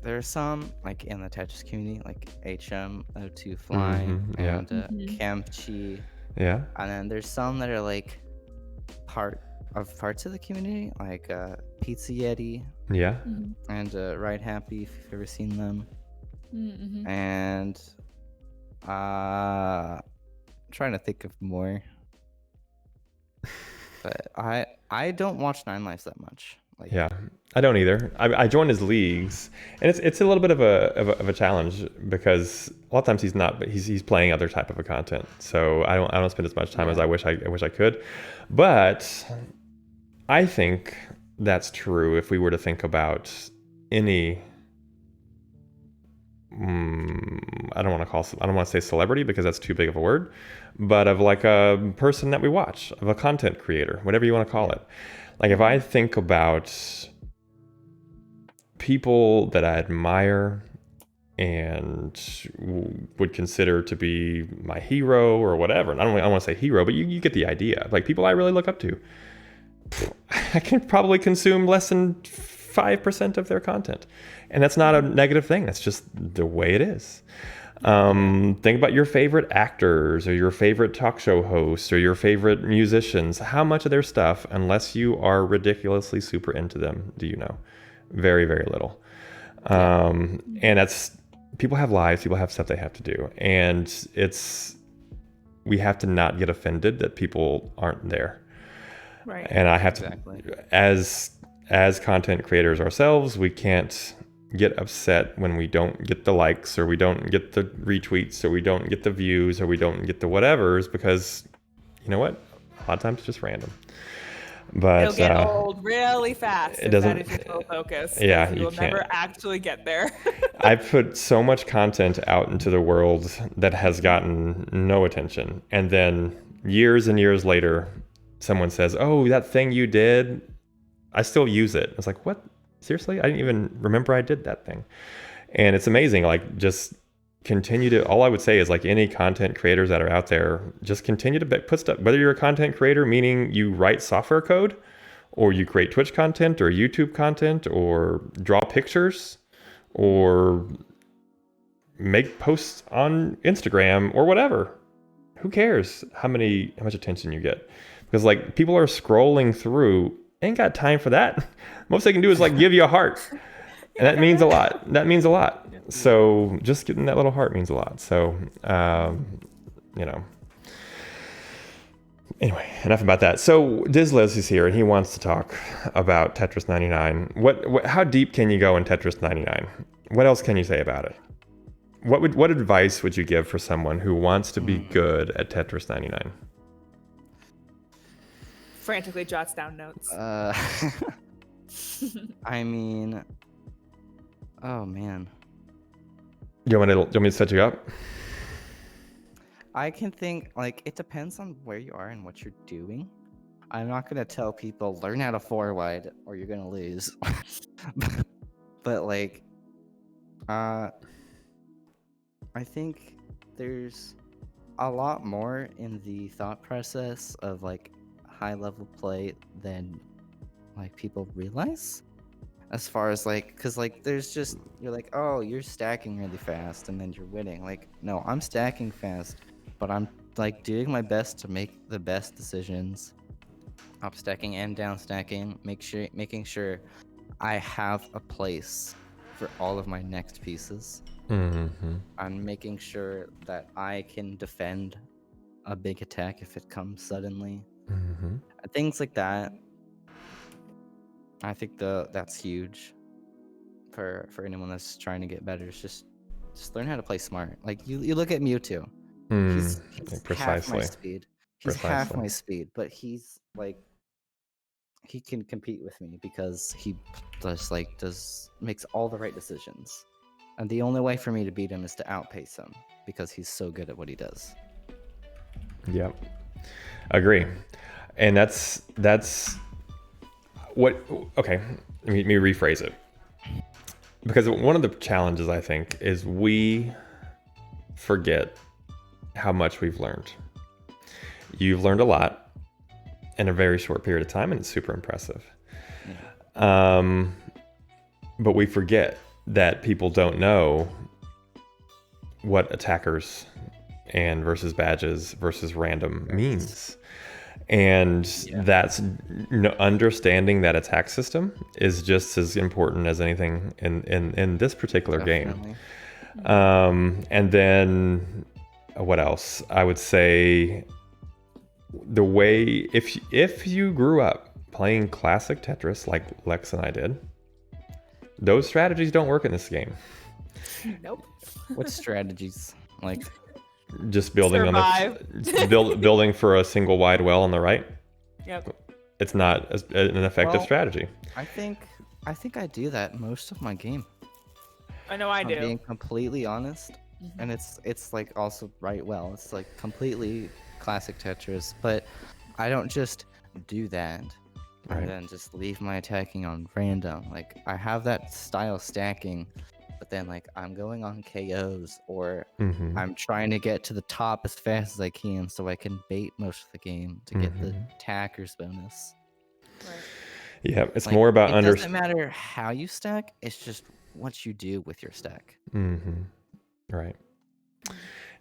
there are some like in the Tetris community, like HM02 Fly Mhm, yeah. and Camchi, Yeah. and then there's some that are like parts of the community, like Pizza Yeti Yeah. and Ride Happy, if you've ever seen them, Mm-hmm. and I'm trying to think of more, but I don't watch Nine Lives that much. Like, Yeah, I don't either. I joined his leagues, and it's a little bit of a challenge because a lot of times he's not, but he's playing other type of a content. So I don't spend as much time as I wish I could. But I think that's true if we were to think about any. I don't want to say celebrity because that's too big of a word, but of like a person that we watch, of a content creator, whatever you want to call it. Like if I think about people that I admire and would consider to be my hero or whatever, and I don't want to say hero, but you get the idea. Like people I really look up to, I can probably consume less than 5% of their content. And that's not a negative thing. That's just the way it is. Think about your favorite actors or your favorite talk show hosts or your favorite musicians. How much of their stuff, unless you are ridiculously super into them, do you know? Very, very little. And that's, people have lives, people have stuff they have to do. And we have to not get offended that people aren't there. Right. And I have to, as content creators ourselves, we can't get upset when we don't get the likes or we don't get the retweets or we don't get the views or we don't get the whatevers, because you know what? A lot of times it's just random. But it'll get old really fast. It doesn't. That is your sole focus. Yeah, you will can't. never actually get there. I put so much content out into the world that has gotten no attention, and then years and years later, someone says, "Oh, that thing you did, I still use it." I was like, "What? Seriously? I didn't even remember I did that thing." And it's amazing. Like, just continue to. All I would say is, like, any content creators that are out there, just continue to put stuff. Whether you're a content creator, meaning you write software code, or you create Twitch content or YouTube content, or draw pictures, or make posts on Instagram or whatever. Who cares how much attention you get? Because like people are scrolling through, ain't got time for that. Most they can do is like give you a heart. And that means a lot. That means a lot. So just getting that little heart means a lot. So, you know. Anyway, enough about that. So Dizliz is here and he wants to talk about Tetris 99. How deep can you go in Tetris 99? What else can you say about it? What advice would you give for someone who wants to be good at Tetris 99? Frantically jots down notes. I mean, oh man. You want me to set you up? I can think, like, it depends on where you are and what you're doing. I'm not gonna tell people learn how to 4-wide or you're gonna lose. But like, I think there's a lot more in the thought process of like high level play than like people realize. As far as like, because like there's just, you're like, oh, you're stacking really fast and then you're winning. Like, no, I'm stacking fast, but I'm like doing my best to make the best decisions, up stacking and down stacking, making sure I have a place for all of my next pieces. Mm-hmm. I'm making sure that I can defend a big attack if it comes suddenly. Mm-hmm. Things like that. I think that's huge for anyone that's trying to get better. It's just learn how to play smart. Like you look at Mewtwo. He's half my speed. He's half my speed, but he's like, he can compete with me because he makes all the right decisions. And the only way for me to beat him is to outpace him because he's so good at what he does. Yep. Agree. And that's what, okay, let me rephrase it. Because one of the challenges, I think, is we forget how much we've learned. You've learned a lot in a very short period of time, and it's super impressive. But we forget that people don't know what attackers and versus badges versus random means. And that's understanding that attack system is just as important as anything in this particular Definitely. game. And then what else? I would say the way if you grew up playing classic Tetris like Lex and I did, those strategies don't work in this game. Nope. What strategies? Like, Just building Survive. building for a single wide well on the right. Yep. It's not an effective Well, strategy. I think I do that most of my game. I know I I'm do. being completely honest, and it's like also right. Well, it's like completely classic Tetris, but I don't just do that Right. and then just leave my attacking on random. Like I have that style stacking, but then like I'm going on KOs or Mhm. I'm trying to get to the top as fast as I can so I can bait most of the game to get the attacker's bonus. Right. Yeah, it's Like, more about it doesn't matter how you stack, it's just what you do with your stack. Right.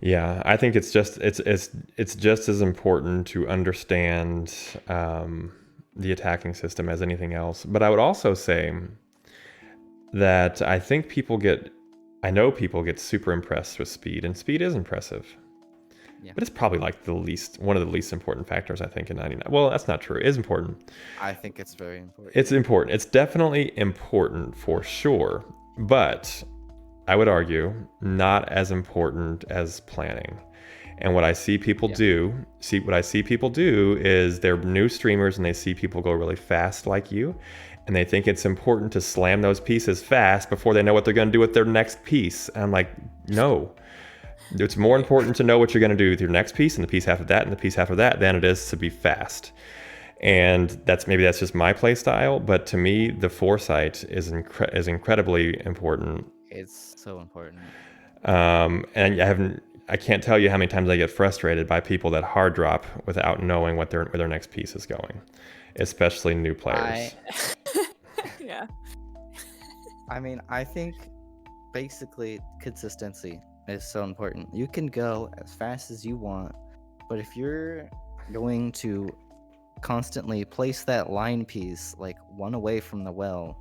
Yeah, I think it's just as important to understand the attacking system as anything else. But I would also say that I know people get super impressed with speed, and speed is impressive. Yeah. But it's probably like one of the least important factors, I think, in 99. Well, that's not true. It is important. I think it's very important. It's important. It's definitely important for sure. But I would argue not as important as planning. And what I see people do is they're new streamers and they see people go really fast like you. And they think it's important to slam those pieces fast before they know what they're going to do with their next piece. And I'm like, no. It's more important to know what you're going to do with your next piece and the piece after that and the piece after that than it is to be fast. And that's just my play style, but to me, the foresight is incredibly important. It's so important. And I can't tell you how many times I get frustrated by people that hard drop without knowing where their next piece is going, especially new players. Yeah. I mean, I think basically consistency is so important. You can go as fast as you want, but if you're going to constantly place that line piece like one away from the well,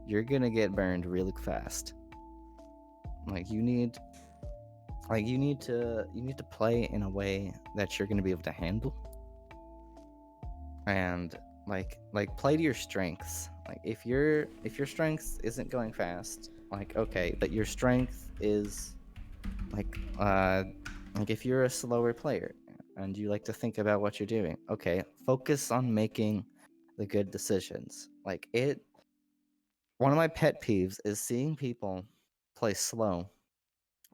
you're gonna get burned really fast. Like you need to play in a way that you're gonna be able to handle, and like play to your strengths. Like if your strength isn't going fast, like okay, but your strength is like if you're a slower player and you like to think about what you're doing, okay, focus on making the good decisions. One of my pet peeves is seeing people play slow,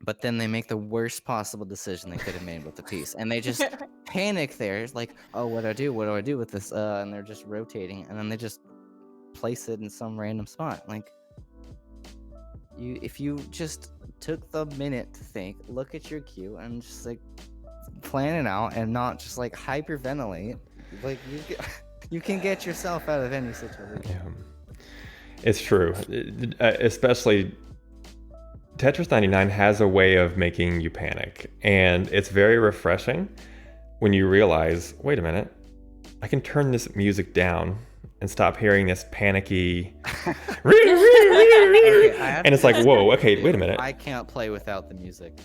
but then they make the worst possible decision they could have made with the piece, and they just panic there. It's like, oh, what do I do? What do I do with this? And they're just rotating, and then they just place it in some random spot. Like, if you just took the minute to think, look at your cue, and just like plan it out, and not just like hyperventilate, like you can get yourself out of any situation. Yeah. It's true, especially Tetris 99 has a way of making you panic, and it's very refreshing when you realize, wait a minute, I can turn this music down and stop hearing this panicky and it's like, whoa, okay, wait a minute. I can't play without the music.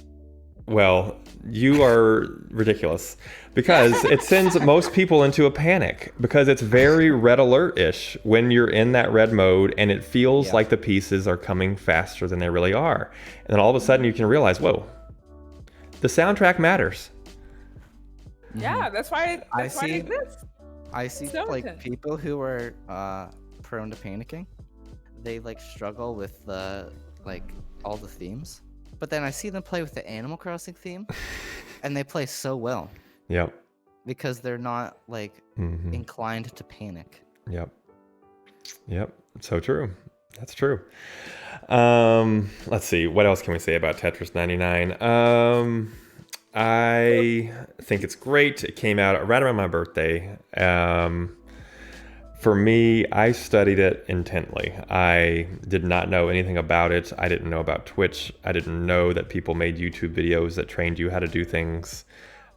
Well, you are ridiculous, because it sends most people into a panic, because it's very red alert-ish when you're in that red mode and it feels like the pieces are coming faster than they really are. And then all of a sudden you can realize, whoa, the soundtrack matters. Yeah, that's why it see- exists. I see So like intense. people who are prone to panicking, they like struggle with like all the themes. But then I see them play with the Animal Crossing theme, and they play so well Yep. because they're not like inclined to panic. Yep. So true. That's true. Let's see. What else can we say about Tetris 99? I think it's great. It came out right around my birthday. For me, I studied it intently. I did not know anything about it. I didn't know about Twitch. I didn't know that people made YouTube videos that trained you how to do things.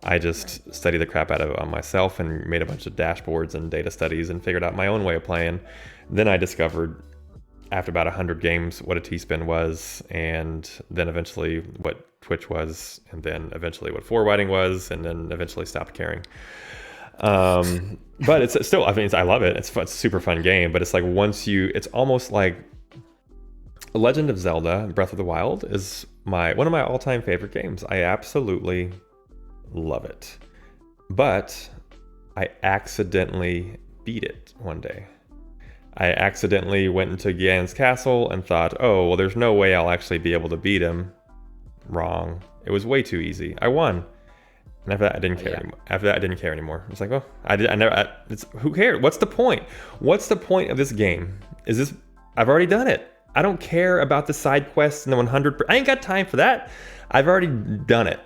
I just studied the crap out of it on myself and made a bunch of dashboards and data studies and figured out my own way of playing. Then I discovered, after about 100 games, what a T-spin was, and then eventually what Twitch was, and then eventually what forwarding was, and then eventually stopped caring. But it's still, I mean, I love it. It's a super fun game, but it's like it's almost like Legend of Zelda Breath of the Wild is one of my all-time favorite games. I absolutely love it. But I accidentally beat it one day. I accidentally went into Ganon's castle and thought, oh, well, there's no way I'll actually be able to beat him. Wrong. It was way too easy. I won. And after that, I didn't care anymore. After that, I didn't care anymore. It's like, oh, who cares? What's the point? What's the point of this game? I've already done it. I don't care about the side quests and the 100. I ain't got time for that. I've already done it.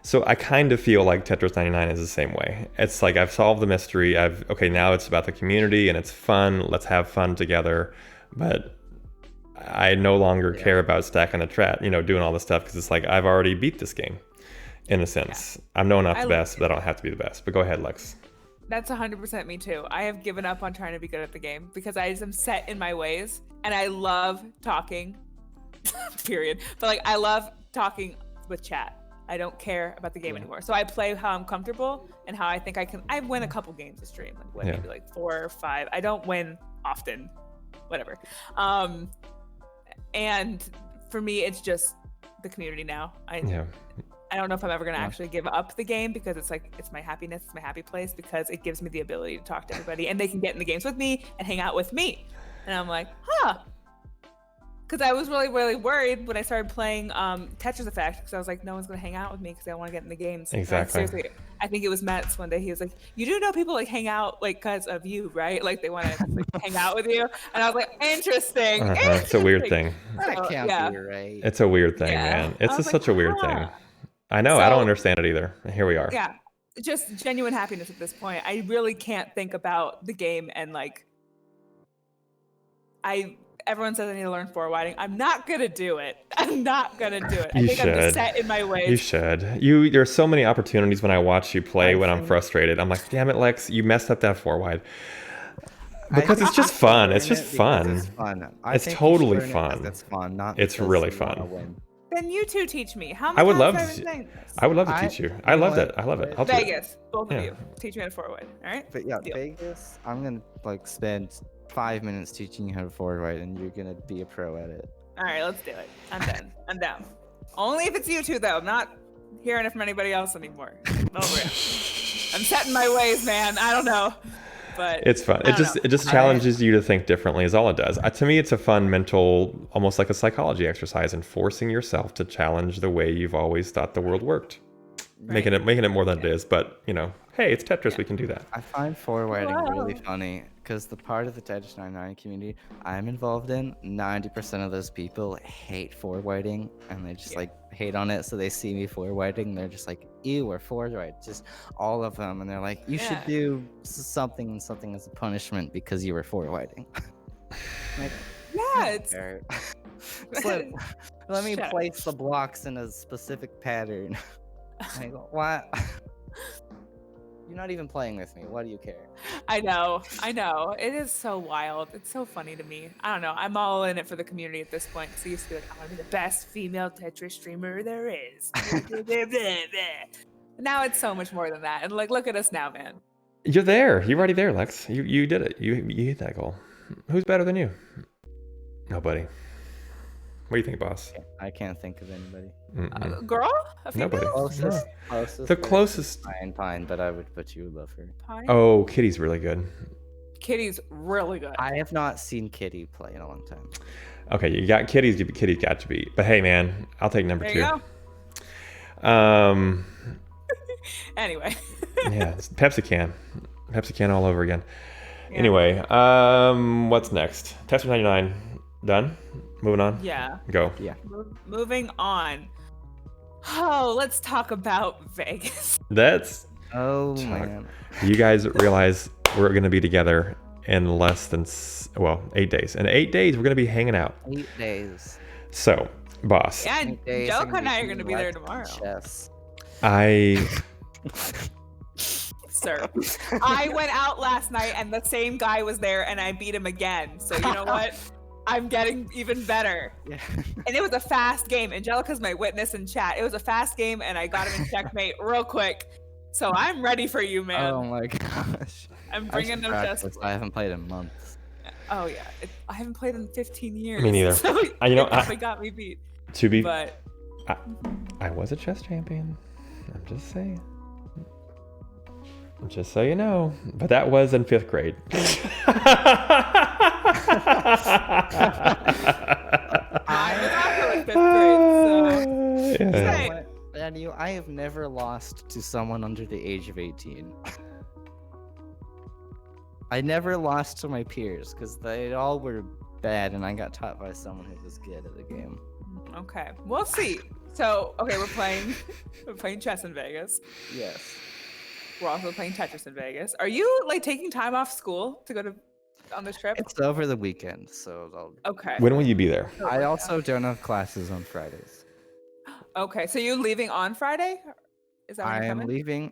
So I kind of feel like Tetris 99 is the same way. It's like I've solved the mystery. Okay, now it's about the community and it's fun. Let's have fun together. But I no longer care about stacking the trap, doing all this stuff, because it's like I've already beat this game. In a sense, I'm no enough the best, but I don't have to be the best. But go ahead, Lex. That's 100% me too. I have given up on trying to be good at the game because I am set in my ways, and I love talking. Period. But like, I love talking with chat. I don't care about the game anymore. So I play how I'm comfortable and how I think I can. I win a couple games a stream, maybe like 4 or 5. I don't win often, whatever. And for me, it's just the community now. I don't know if I'm ever going to actually give up the game, because it's like, it's my happiness, it's my happy place, because it gives me the ability to talk to everybody and they can get in the games with me and hang out with me. And I'm like, because I was really, really worried when I started playing Tetris Effect, because I was like, no one's going to hang out with me because I want to get in the games. Exactly. Seriously, I think it was Mets one day. He was like, you do know people like hang out like because of you, right? Like they want to hang out with you. And I was like, interesting. It's a weird thing. That can't be right. It's a weird thing, man. It's such a weird thing. I know. I don't understand it either. Here we are. Yeah. Just genuine happiness at this point. I really can't think about the game and like, everyone says I need to learn forwarding. I'm not gonna do it. I'm not gonna do it. I think I'm just set in my ways. You should. There's so many opportunities when I watch you play when I'm frustrated. I'm like, damn it, Lex, you messed up that 4-wide. Because it's just fun. It's just fun. It's fun. It's totally fun. It's fun. Not it's really fun. Then you two teach me. How many I would love times to. I would love to teach you. I love that. I love it. I'll do it. Vegas, both of you, teach me how to forward. All right. But yeah, deal. Vegas. I'm gonna like spend 5 minutes teaching you how to forward, and you're gonna be a pro at it. All right, let's do it. I'm done. I'm down. Only if it's you two, though. I'm not hearing it from anybody else anymore. I'm over it. I'm set in my ways, man. I don't know. But it's fun. It just challenges you to think differently is all it does. To me, it's a fun mental, almost like a psychology exercise, in forcing yourself to challenge the way you've always thought the world worked. Right. Making it more than it is, but hey, it's Tetris, we can do that. I find forwarding really funny, because the part of the Tetris 99 community I'm involved in, 90% of those people hate forwarding, and they just like hate on it. So they see me forwarding, they're just like, ew, we're forward, just all of them, and they're like, you should do something as a punishment because you were forwarding. Like, it's let me place the blocks in a specific pattern. Like, what? You're not even playing with me. Why do you care? I know. It is so wild. It's so funny to me. I don't know. I'm all in it for the community at this point. So you used to be like, I want to be the best female Tetris streamer there is. Now it's so much more than that. And like, look at us now, man. You're there. You're already there, Lex. You did it. You hit that goal. Who's better than you? Nobody. What do you think, boss? I can't think of anybody. Girl? Nobody. Closest the closest. Pine, but I would put you love her. Pine? Oh, Kitty's really good. Kitty's really good. I have not seen Kitty play in a long time. Okay, you got Kitty's got to beat. But hey, man, I'll take number 2. There you go. Anyway. Yeah, it's Pepsi can all over again. Yeah. Anyway, what's next? Tetris 99 done. Moving on? Yeah. Go. Yeah. Moving on. Oh, let's talk about Vegas. Man. You guys realize we're going to be together in less than 8 days. In 8 days, we're gonna be hanging out. 8 days. So, boss, Yeah, and 8 days. Joke and I are doing going to be there Lex tomorrow. Chess. I Sir. I went out last night and the same guy was there and I beat him again. So you know what? I'm getting even better. Yeah. And it was a fast game. Angelica's my witness in chat. It was a fast game and I got him in checkmate real quick. So I'm ready for you, man. Oh my gosh. I'm I bringing should them practice. just. I haven't played in months. Oh yeah, I haven't played in 15 years. Me neither. So you know, it probably got me beat. to be, But I was a chess champion. I'm just saying. Just so you know, but that was in 5th grade. I was also in 5th grade, so Yeah. Same. And I have never lost to someone under the age of 18. I never lost to my peers because they all were bad, and I got taught by someone who was good at the game. Okay, we'll see. So okay, we're playing chess in Vegas. Yes. We're also playing Tetris in Vegas. Are you like taking time off school to go on this trip? It's over the weekend, so Okay. When will you be there? I also don't have classes on Fridays. Okay, so you're leaving on Friday? Is that when you're I'm coming? leaving.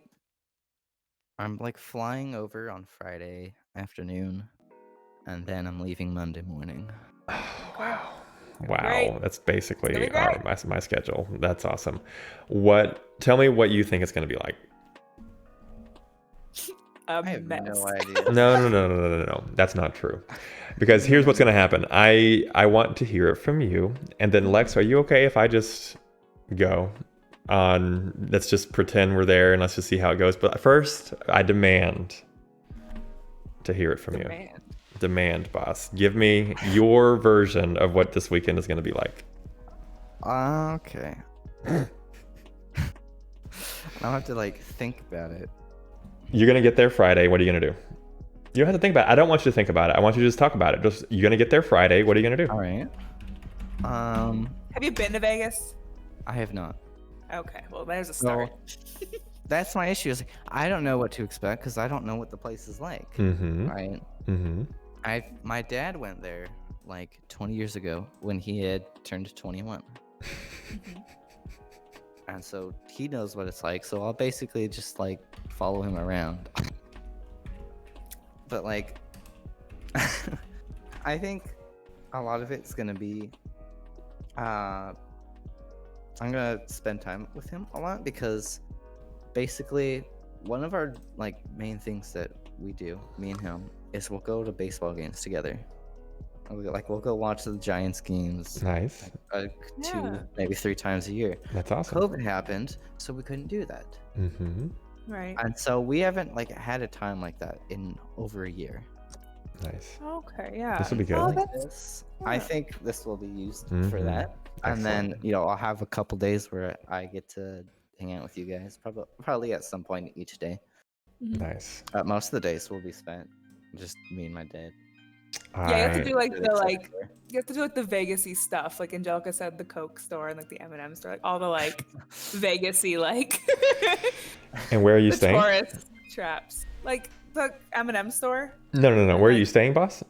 I'm like flying over on Friday afternoon, and then I'm leaving Monday morning. Wow, Great. that's It's gonna basically be great. my schedule. That's awesome. Tell me what you think it's gonna be like. A I have mess. no idea. No. That's not true. Because here's what's gonna happen. I want to hear it from you, and then Lex, are you okay if I just go on? Let's just pretend we're there and let's just see how it goes. But first, I demand to hear it from you. Man. Demand, boss. Give me your version of what this weekend is gonna be like. Okay. I'll have to like think about it. You're gonna get there Friday. What are you gonna do? You don't have to think about it. I don't want you to think about it. I want you to just talk about it. Just you're gonna get there Friday. What are you gonna do? All right. Have you been to Vegas? I have not. Okay, well there's a So start. that's my issue. Is I don't know what to expect because I don't know what the place is like. Mm-hmm. Right. Mm-hmm. My dad went there like 20 years ago when he had turned 21. And so he knows what it's like. So I'll basically just like follow him around. But like, I think a lot of it's gonna be, I'm gonna spend time with him a lot because basically one of our like main things that we do, me and him, is we'll go to baseball games together. We'll go watch the Giants games Nice. 2, Yeah. Maybe 3 times a year. That's awesome. COVID happened, so we couldn't do that. Mm-hmm. Right. And so we haven't like had a time like that in over a year. Nice. Okay, yeah. This will be good. Oh, Like that's, I yeah. think this will be used for Mhm. that. And then, Excellent. I'll have a couple days where I get to hang out with you guys. Probably at some point each day. Nice. Most of the days will be spent just me and my dad. Yeah, you have to do like Good the except like for- you have to do like the Vegasy stuff. Like Angelica said, the Coke store and like the M&M store, like all the like Vegasy like And where are you the staying? tourist traps. Like the M&M store. No. Where are you staying, boss?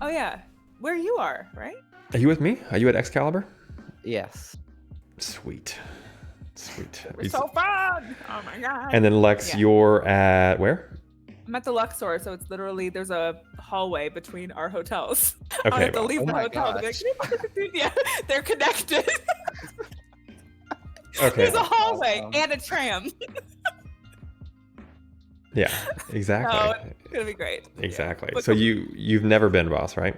Oh yeah, where you are, right? Are you with me? Are you at Excalibur? Yes. Sweet. It's so fun. Oh my god. And then Lex, Yeah. you're at where? I'm at the Luxor, so it's literally there's a hallway between our hotels. I Okay. have to leave Oh the my hotel. To be like, yeah, they're connected. Okay. There's a hallway Awesome. and a tram. Yeah. Exactly. Oh, it's gonna be great. Exactly. But So you've never been, boss, right?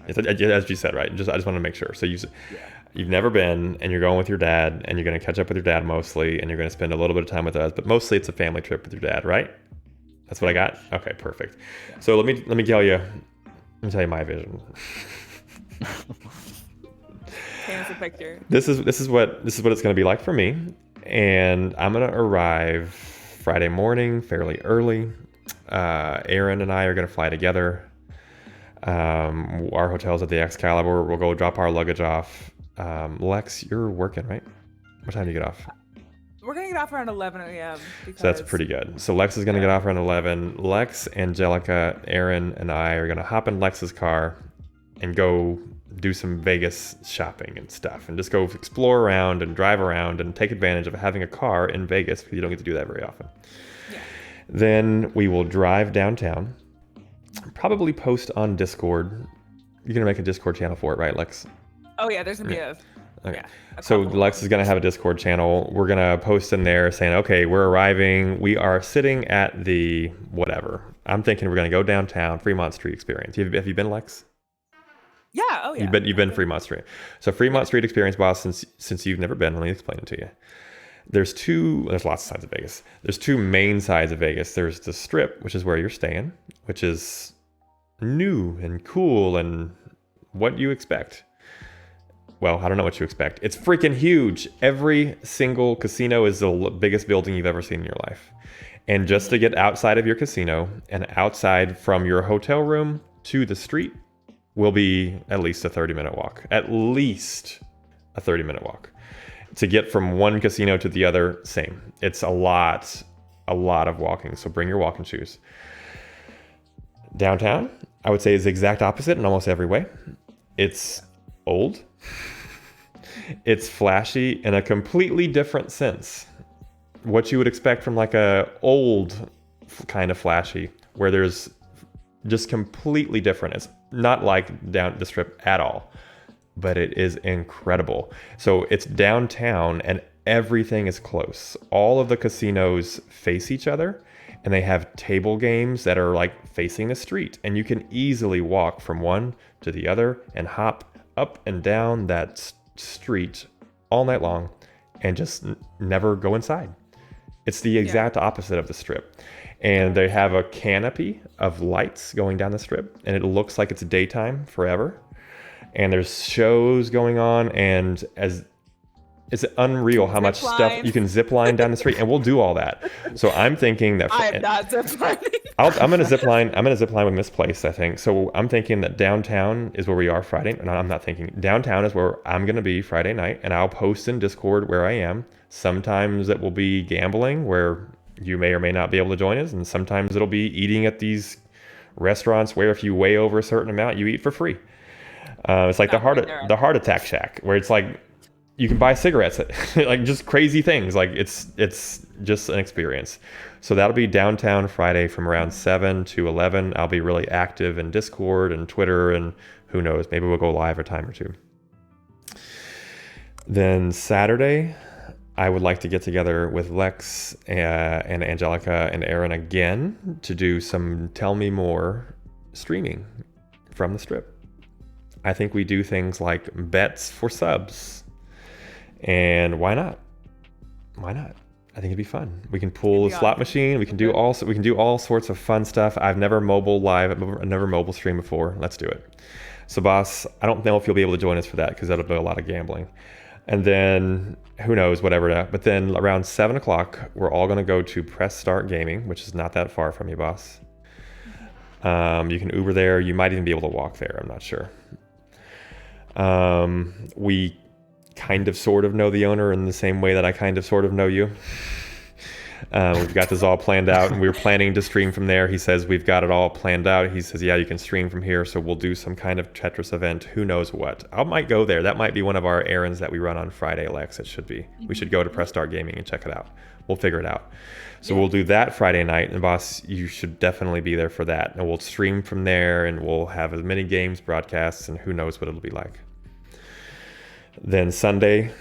As you said, right? I just want to make sure. So you've never been, and you're going with your dad, and you're going to catch up with your dad mostly, and you're going to spend a little bit of time with us, but mostly it's a family trip with your dad, right? That's what I got. Okay, perfect. So let me tell you my vision. Paint us a picture. This is what it's going to be like for me, and I'm going to arrive Friday morning fairly early. Aaron and I are going to fly together. Our hotel's at the Excalibur. We'll go drop our luggage off. Lex, you're working, right? What time do you get off? We're gonna get off around 11 a.m. So that's pretty good. So Lex is going to get off around 11. Lex, Angelica, Aaron, and I are going to hop in Lex's car and go do some Vegas shopping and stuff and just go explore around and drive around and take advantage of having a car in Vegas because you don't get to do that very often. Yeah. Then we will drive downtown, probably post on Discord. You're going to make a Discord channel for it, right, Lex? Oh yeah, there's gonna be Okay. a So couple. Lex is going to have a Discord channel. We're going to post in there saying, okay, we're arriving. We are sitting at the whatever. I'm thinking we're going to go downtown, Fremont Street experience. Have you been, Lex? Yeah. Oh yeah. You've been Fremont Street. So Fremont Street experience, boss, since you've never been, let me explain it to you. There's lots of sides of Vegas. There's two main sides of Vegas. There's the Strip, which is where you're staying, which is new and cool and what you expect. Well, I don't know what you expect. It's freaking huge. Every single casino is the biggest building you've ever seen in your life. And just to get outside of your casino and outside from your hotel room to the street will be at least a 30-minute walk. At least a 30-minute walk. To get from one casino to the other, same. It's a lot of walking. So bring your walking shoes. Downtown, I would say, is the exact opposite in almost every way. It's old. It's flashy in a completely different sense. What you would expect from like a old kind of flashy, where there's just completely different. It's not like down the Strip at all, but it is incredible. So it's downtown and everything is close. All of the casinos face each other and they have table games that are like facing the street, and you can easily walk from one to the other and hop up and down that street all night long and just never go inside. It's the exact opposite of the Strip. And they have a canopy of lights going down the Strip, and it looks like it's daytime forever. And there's shows going on, and it's unreal how much stuff you can zip line down the street, and we'll do all that. So I'm thinking that I am not zip lining. I'm gonna zip line. I'm gonna zip line with Misplaced, I think. So I'm thinking that downtown is where we are Friday. No, I'm not thinking downtown is where I'm gonna be Friday night, and I'll post in Discord where I am. Sometimes it will be gambling, where you may or may not be able to join us, and sometimes it'll be eating at these restaurants where if you weigh over a certain amount, you eat for free. It's like the heart attack shack, where it's like you can buy cigarettes, like just crazy things. Like it's just an experience. So that'll be downtown Friday from around 7 to 11. I'll be really active in Discord and Twitter, and who knows, maybe we'll go live a time or two. Then Saturday, I would like to get together with Lex and Angelica and Aaron again to do some Tell Me More streaming from the Strip. I think we do things like bets for subs. And why not? Why not? I think it'd be fun. We can pull a slot machine. We can do all sorts of fun stuff. I've never mobile streamed before. Let's do it. So, boss, I don't know if you'll be able to join us for that because that'll be a lot of gambling. And then who knows, whatever. But then around 7 o'clock, we're all going to go to Press Start Gaming, which is not that far from you, boss. You can Uber there. You might even be able to walk there. I'm not sure. We kind of sort of know the owner in the same way that I kind of sort of know you. We've got this all planned out, and we were planning to stream from there. He says we've got it all planned out. He says, yeah, you can stream from here, so we'll do some kind of Tetris event. Who knows what? I might go there. That might be one of our errands that we run on Friday, Lex. It should be. We should go to Press Start Gaming and check it out. We'll figure it out. So we'll do that Friday night, and boss, you should definitely be there for that. And we'll stream from there, and we'll have as many games broadcasts, and who knows what it'll be like. Then Sunday,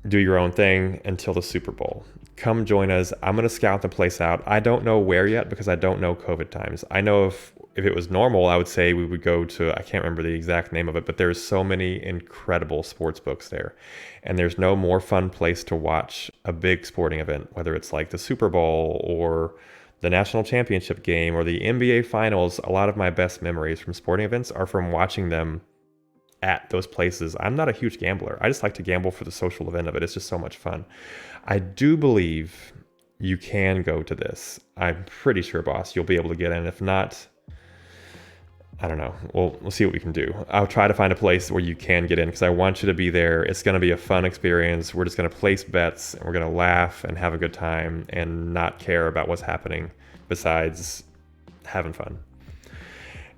do your own thing until the Super Bowl. Come join us. I'm going to scout the place out. I don't know where yet because I don't know COVID times. I know if it was normal, I would say we would go to, I can't remember the exact name of it, but there's so many incredible sports books there. And there's no more fun place to watch a big sporting event, whether it's like the Super Bowl or the national championship game or the NBA finals. A lot of my best memories from sporting events are from watching them at those places. I'm not a huge gambler. I just like to gamble for the social event of it. It's just so much fun. I do believe you can go to this. I'm pretty sure, boss, you'll be able to get in. If not, I don't know. We'll see what we can do. I'll try to find a place where you can get in because I want you to be there. It's going to be a fun experience. We're just going to place bets and we're going to laugh and have a good time and not care about what's happening besides having fun.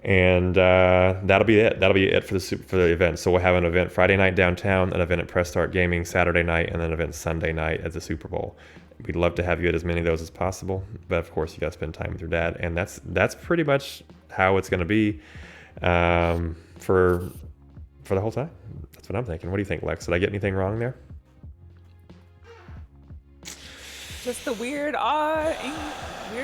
And that'll be it. That'll be it for the event. So we'll have an event Friday night downtown, an event at Press Start Gaming Saturday night, and an event Sunday night at the Super Bowl. We'd love to have you at as many of those as possible, but of course you got to spend time with your dad, and that's pretty much how it's going to be for the whole time. That's what I'm thinking. What do you think, Lex? Did I get anything wrong there? Just the weird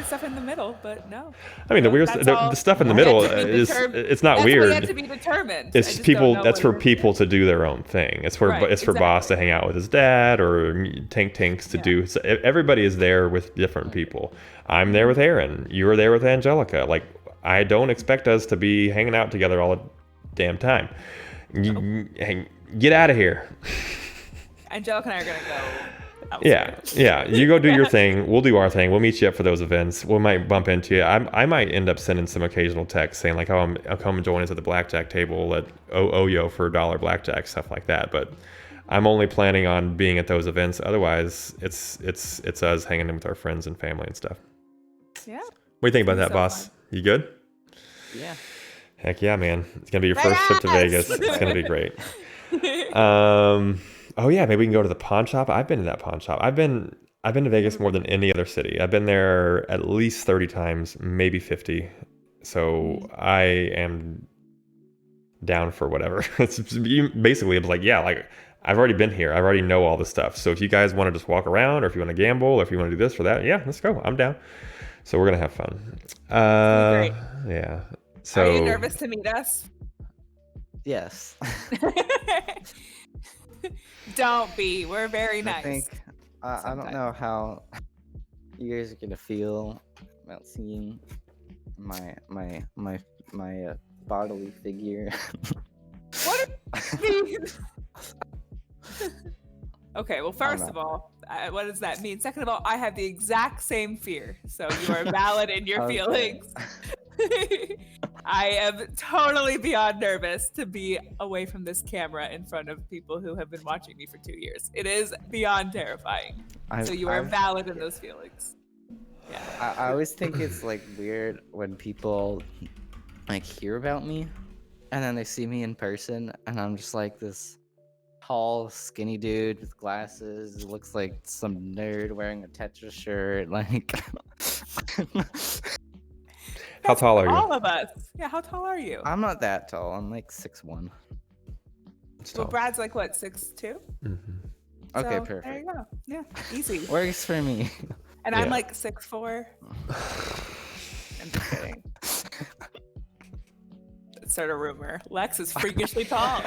stuff in the middle, but no. I mean, the stuff in the middle is it's not weird. That's yet to be determined. It's people. That's for people to do their own thing. It's for Boss to hang out with his dad or Tanks to do. So everybody is there with different people. I'm there with Aaron. You are there with Angelica. Like I don't expect us to be hanging out together all the damn time. Get out of here. Angelica and I are gonna go outside. Yeah. You go do your thing. We'll do our thing. We'll meet you up for those events. We might bump into you. I might end up sending some occasional texts saying like, "Oh, I'll come and join us at the blackjack table at Oyo for $1 blackjack," stuff like that. But I'm only planning on being at those events. Otherwise, it's us hanging in with our friends and family and stuff. Yeah. What do you think about that, boss? Fun. You good? Yeah. Heck yeah, man. It's going to be your first trip to Vegas. It's going to be great. Oh yeah, maybe we can go to the pawn shop. I've been to that pawn shop. I've been to Vegas more than any other city. I've been there at least 30 times, maybe 50. So I am down for whatever. It's basically like, yeah, like I've already been here. I already know all the stuff. So if you guys want to just walk around or if you want to gamble or if you want to do this or that, yeah, let's go. I'm down. So we're going to have fun. Great. Yeah. So are you nervous to meet us? Yes. Don't be. We're very nice. I think I don't know how you guys are gonna feel about seeing my bodily figure. What do you mean? Okay, well, first of all, what does that mean? Second of all, I have the exact same fear, so you are valid in your feelings. I am totally beyond nervous to be away from this camera in front of people who have been watching me for 2 years. It is beyond terrifying. So you are valid in those feelings. Yeah. I always think it's like weird when people like hear about me and then they see me in person and I'm just like this tall, skinny dude with glasses. Looks like some nerd wearing a Tetris shirt. Like how tall are you? All of us. Yeah, how tall are you? I'm not that tall. I'm like 6'1". Well, Brad's like what, 6'2"? Mm-hmm. Okay, So, perfect. There you go. Yeah, easy. Works for me. And I'm like 6'4". I'm just kidding. Start a rumor. Lex is freakishly tall.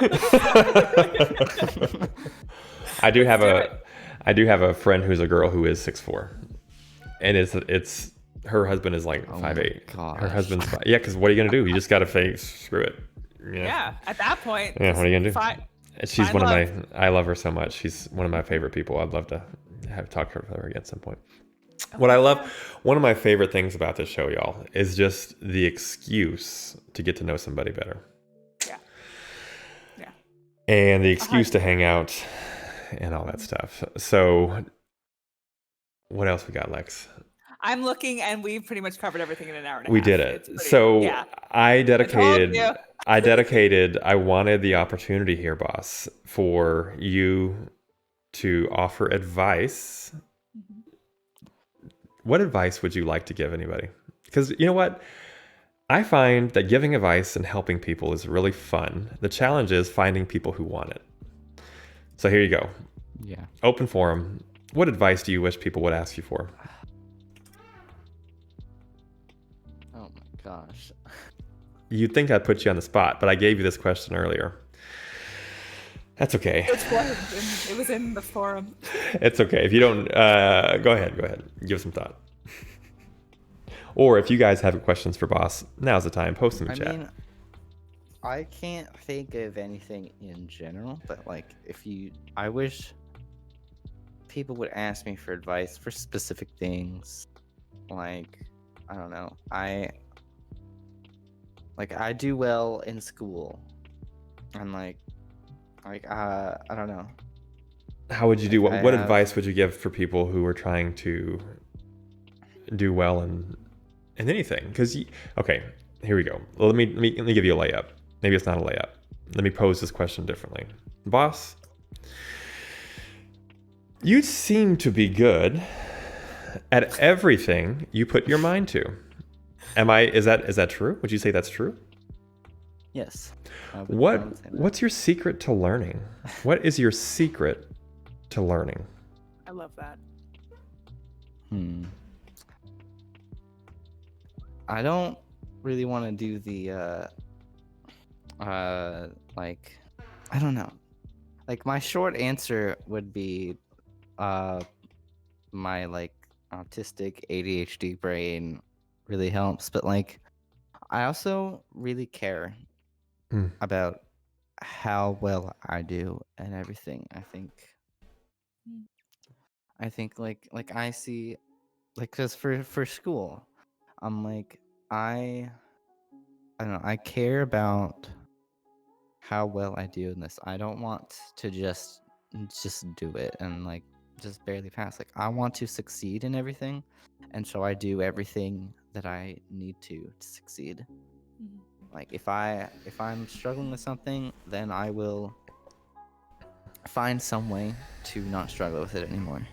I do have a friend who's a girl who is 6'4", and it's her husband is like 5'8". Her husband's because what are you gonna do? You just gotta face screw it. Yeah, at that point. Yeah, what are you gonna do? Fine. She's one of my. I love her so much. She's one of my favorite people. I'd love to talk to her again at some point. What I love, one of my favorite things about this show, y'all, is just the excuse to get to know somebody better. Yeah. And the excuse to hang out and all that stuff. So, what else we got, Lex? I'm looking, and we've pretty much covered everything in an hour and a half. We did it. I wanted the opportunity here, boss, for you to offer advice. What advice would you like to give anybody? Because you know what? I find that giving advice and helping people is really fun. The challenge is finding people who want it. So here you go. Yeah. Open forum. What advice do you wish people would ask you for? Oh my gosh. You'd think I'd put you on the spot, but I gave you this question earlier. That's okay. It was in the forum. It's okay. If you don't, go ahead. Give it some thought. Or if you guys have questions for boss, now's the time. Post them in chat. I mean, I can't think of anything in general, but like I wish people would ask me for advice for specific things. Like, I don't know. Like I do well in school, and I don't know. How would you do? Like, I What have- advice would you give for people who are trying to do well in anything? Because okay, here we go. Well, let me give you a layup. Maybe it's not a layup. Let me pose this question differently, boss. You seem to be good at everything you put your mind to. Is that true? Would you say that's true? Yes. I would say that. What's your secret to learning? What is your secret to learning? I love that. I don't really want to do the like, I don't know. Like my short answer would be my like autistic ADHD brain really helps, but like I also really care about how well I do and everything. I think like I see like cuz for school I'm like I don't know, I care about how well I do in this. I don't want to just do it and like just barely pass. Like I want to succeed in everything, and so I do everything that I need to succeed. Like if I'm struggling with something, then I will find some way to not struggle with it anymore.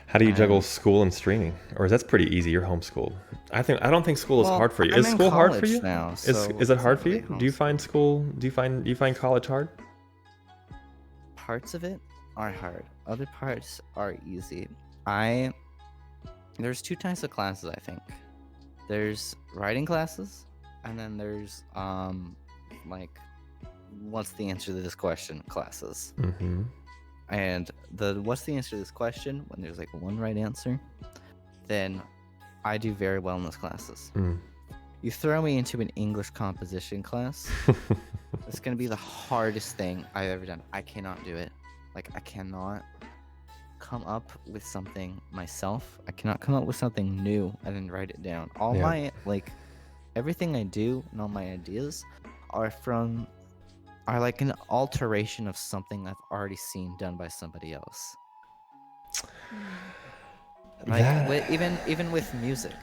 How do you juggle school and streaming? Or that's pretty easy. You're homeschooled. I don't think school is Well, hard for you. I'm Is in school hard for college you? now, Is so it hard it's for you? not Do you really find school? Do you find college hard? Parts of it are hard. Other parts are easy. There's two types of classes, I think. There's writing classes, and then there's like what's the answer to this question classes. Mm-hmm. And what's the answer to this question, when there's like one right answer, then I do very well in those classes. You throw me into an English composition class, it's gonna be the hardest thing I've ever done. I cannot do it. Like I cannot come up with something myself. I cannot come up with something new and then write it down. All Yeah. my like everything I do and all my ideas are like an alteration of something I've already seen done by somebody else. Like even with music,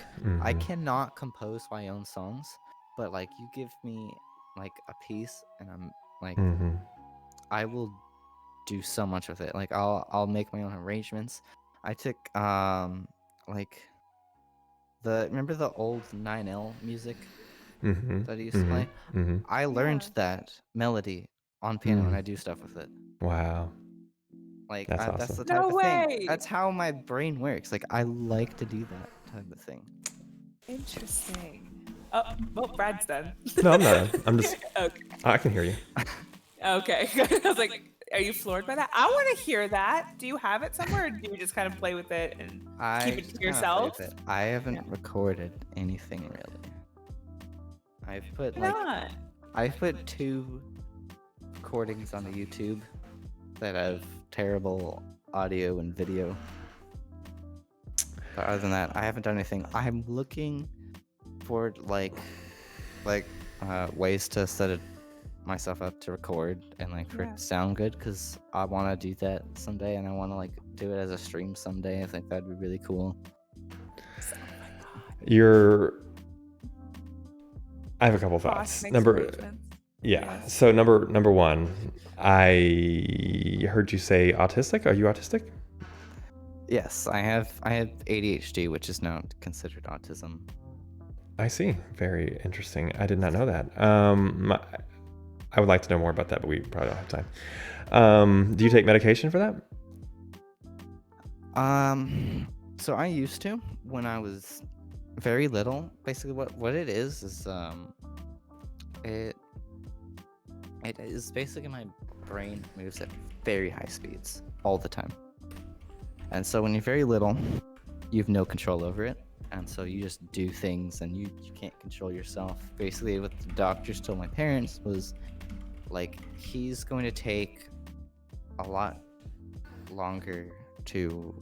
I cannot compose my own songs, but like you give me like a piece and I'm like I will do so much with it. Like I'll make my own arrangements. I took like remember the old 9L music that I used to play? I learned that melody on piano and I do stuff with it. Wow. Like That's that's awesome. the type No of way! thing. That's how my brain works. Like I like to do that type of thing. Interesting. Oh, well, Brad's done. No, I'm not. I'm just. Okay. I can hear you. Okay. I was like, are you floored by that? I want to hear that. Do you have it somewhere, or do you just kind of play with it and keep it to just kinda play yourself? with it. I haven't recorded anything really. I've put Why like not? I've put 2 recordings on the YouTube that have terrible audio and video. But other than that, I haven't done anything. I'm looking for ways to set myself up to record and like for it to sound good, because I want to do that someday and I want to like do it as a stream someday. I think that'd be really cool. I have a couple thoughts. Boss makes Number arrangements. Yeah. So number one, I heard you say autistic. Are you autistic? Yes, I have ADHD, which is now considered autism. I see. Very interesting. I did not know that. I would like to know more about that, but we probably don't have time. Do you take medication for that? So I used to when I was very little. Basically, what it is it is basically my brain moves at very high speeds all the time. And so when you're very little, you have no control over it. And so you just do things and you can't control yourself. Basically, what the doctors told my parents was like, he's going to take a lot longer to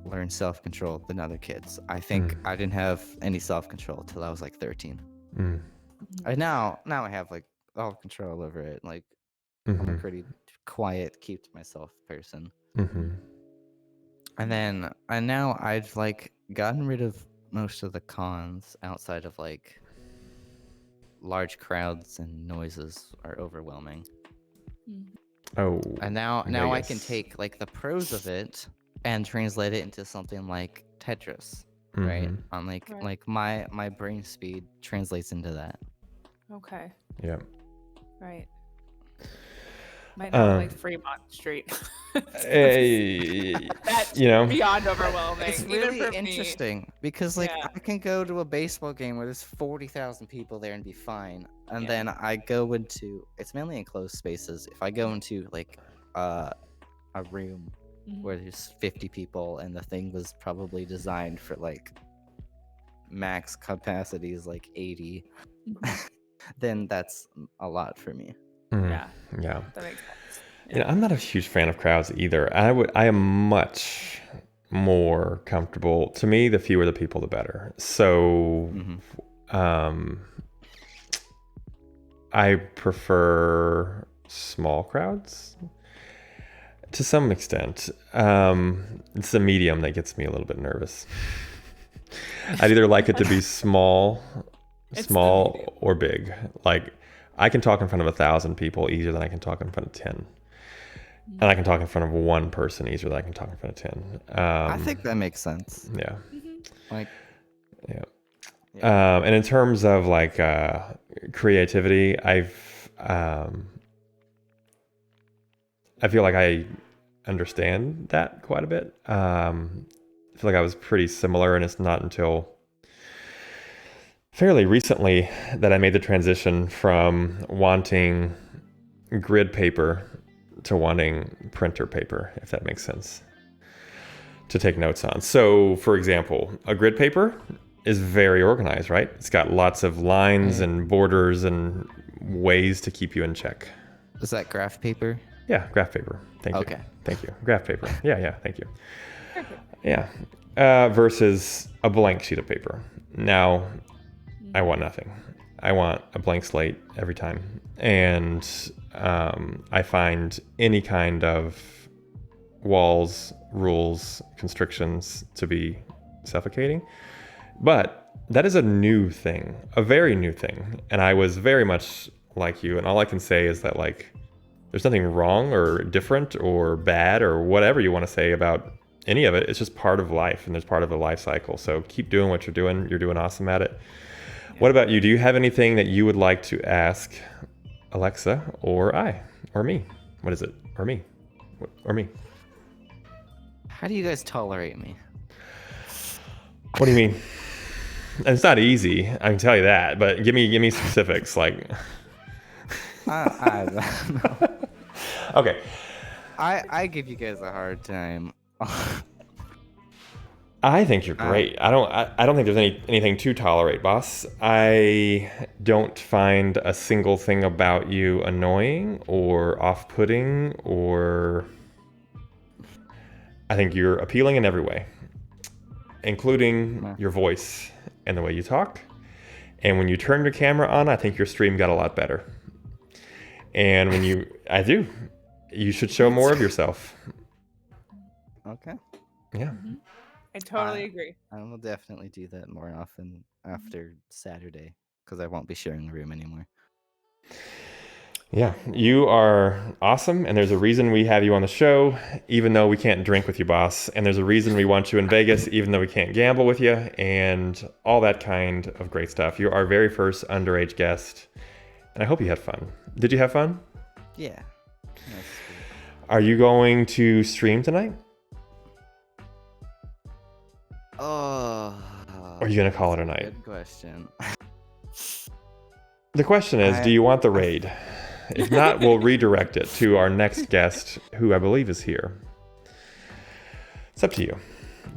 learn self-control than other kids. I think I didn't have any self-control till I was like 13. Mm. And now I have like all control over it. Like I'm a Mm-hmm. pretty quiet, keep to myself person. Mm-hmm. And now I've like gotten rid of most of the cons outside of like large crowds and noises are overwhelming. Oh. And now I can Vegas. take like the pros of it and translate it into something like Tetris, right? Mhm. On like Right. like my brain speed translates into that. Okay. Yeah. Right. Might not like Um, Fremont Street. eh, That's you know, beyond overwhelming. It's even really for me. interesting because like Yeah. I can go to a baseball game where there's 40,000 people there and be fine, and Yeah. then I go into it's mainly enclosed spaces. If I go into like a room Mhm. where there's 50 people and the thing was probably designed for like max capacity is like 80, then that's a lot for me. mhm. Yeah, Yeah. that makes sense. You know, I'm not a huge fan of crowds either. I am much more comfortable. To me, the fewer the people, the better. So, um, I prefer small crowds to some extent. It's the medium that gets me a little bit nervous. I'd either like it to be small It's the medium. or big. Like I can talk in front of 1,000 people easier than I can talk in front of 10. And I can talk in front of one person easier than I can talk in front of 10. I think that makes sense. Yeah. Like Yeah. And in terms of like creativity, I feel like I understand that quite a bit. I feel like I was pretty similar, and it's not until fairly recently that I made the transition from wanting grid paper to wanting printer paper, if that makes sense, to take notes on. So, for example, a grid paper is very organized, right? It's got lots of lines and borders and ways to keep you in check. Is that graph paper? Yeah, graph paper. Thank you. Okay. Thank you. Graph paper. Yeah, thank you. Yeah. Versus a blank sheet of paper. Now, I want nothing. I want a blank slate every time. And I find any kind of walls, rules, constrictions to be suffocating. But that is a new thing, a very new thing. And I was very much like you. And all I can say is that, like, there's nothing wrong or different or bad or whatever you want to say about any of it. It's just part of life, and there's part of a life cycle. So keep doing what you're doing. You're doing awesome at it. What about you? Do you have anything that you would like to ask Alexa or me? What is it? Or me? Or me? How do you guys tolerate me? What do you mean? It's not easy, I can tell you that. But give me specifics. Like, I don't know. okay. I give you guys a hard time. I think you're great. I don't think there's anything to tolerate, boss. I don't find a single thing about you annoying or off-putting, or I think you're appealing in every way, including your voice and the way you talk. And when you turn your camera on, I think your stream got a lot better. And when you should show more of yourself. Okay. Yeah. I totally agree. I will definitely do that more often after Saturday because I won't be sharing the room anymore. Yeah, you are awesome, and there's a reason we have you on the show, even though we can't drink with you, boss. And there's a reason we want you in Vegas, even though we can't gamble with you, and all that kind of great stuff. You're our very first underage guest, and I hope you had fun. Did you have fun? Yeah. Are you going to stream tonight? Oh. Or are you going to call it a night? Good question. The question is, do you want the raid? If not, we'll redirect it to our next guest, who I believe is here. It's up to you.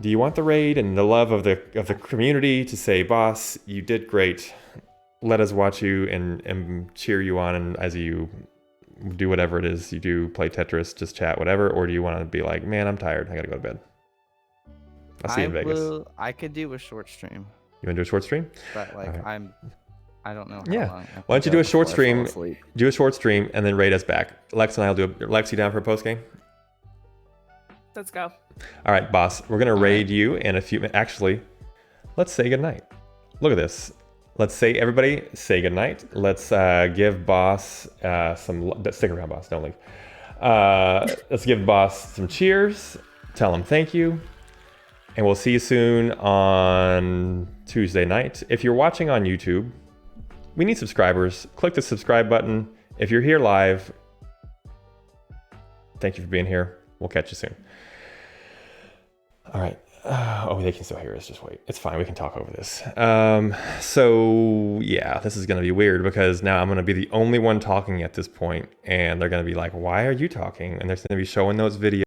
Do you want the raid and the love of the community to say, boss, you did great. Let us watch you and cheer you on, and as you do whatever it is you do, play Tetris, just chat, whatever? Or do you want to be like, man, I'm tired, I gotta go to bed? I'll see you in Vegas. I could do a short stream, You want to do a short stream? but like Alright. I don't know how Yeah. long. I Why don't you do a short before I fall stream? asleep. Do a short stream and then raid us back. Lex and I'll do a Lex, you down for a post game? Let's go. All right, boss. We're gonna raid you in a few minutes. Actually, let's say goodnight. Look at this. Let's say everybody say goodnight. Let's give boss stick around, boss. Don't leave. Let's give boss some cheers. Tell him thank you, and we'll see you soon on Tuesday night. If you're watching on YouTube, we need subscribers. Click the subscribe button. If you're here live, thank you for being here. We'll catch you soon. All right. Oh, they can still hear us. Just wait. It's fine. We can talk over this. So yeah, this is going to be weird because now I'm going to be the only one talking at this point, and they're going to be like, why are you talking? And they're going to be showing those videos.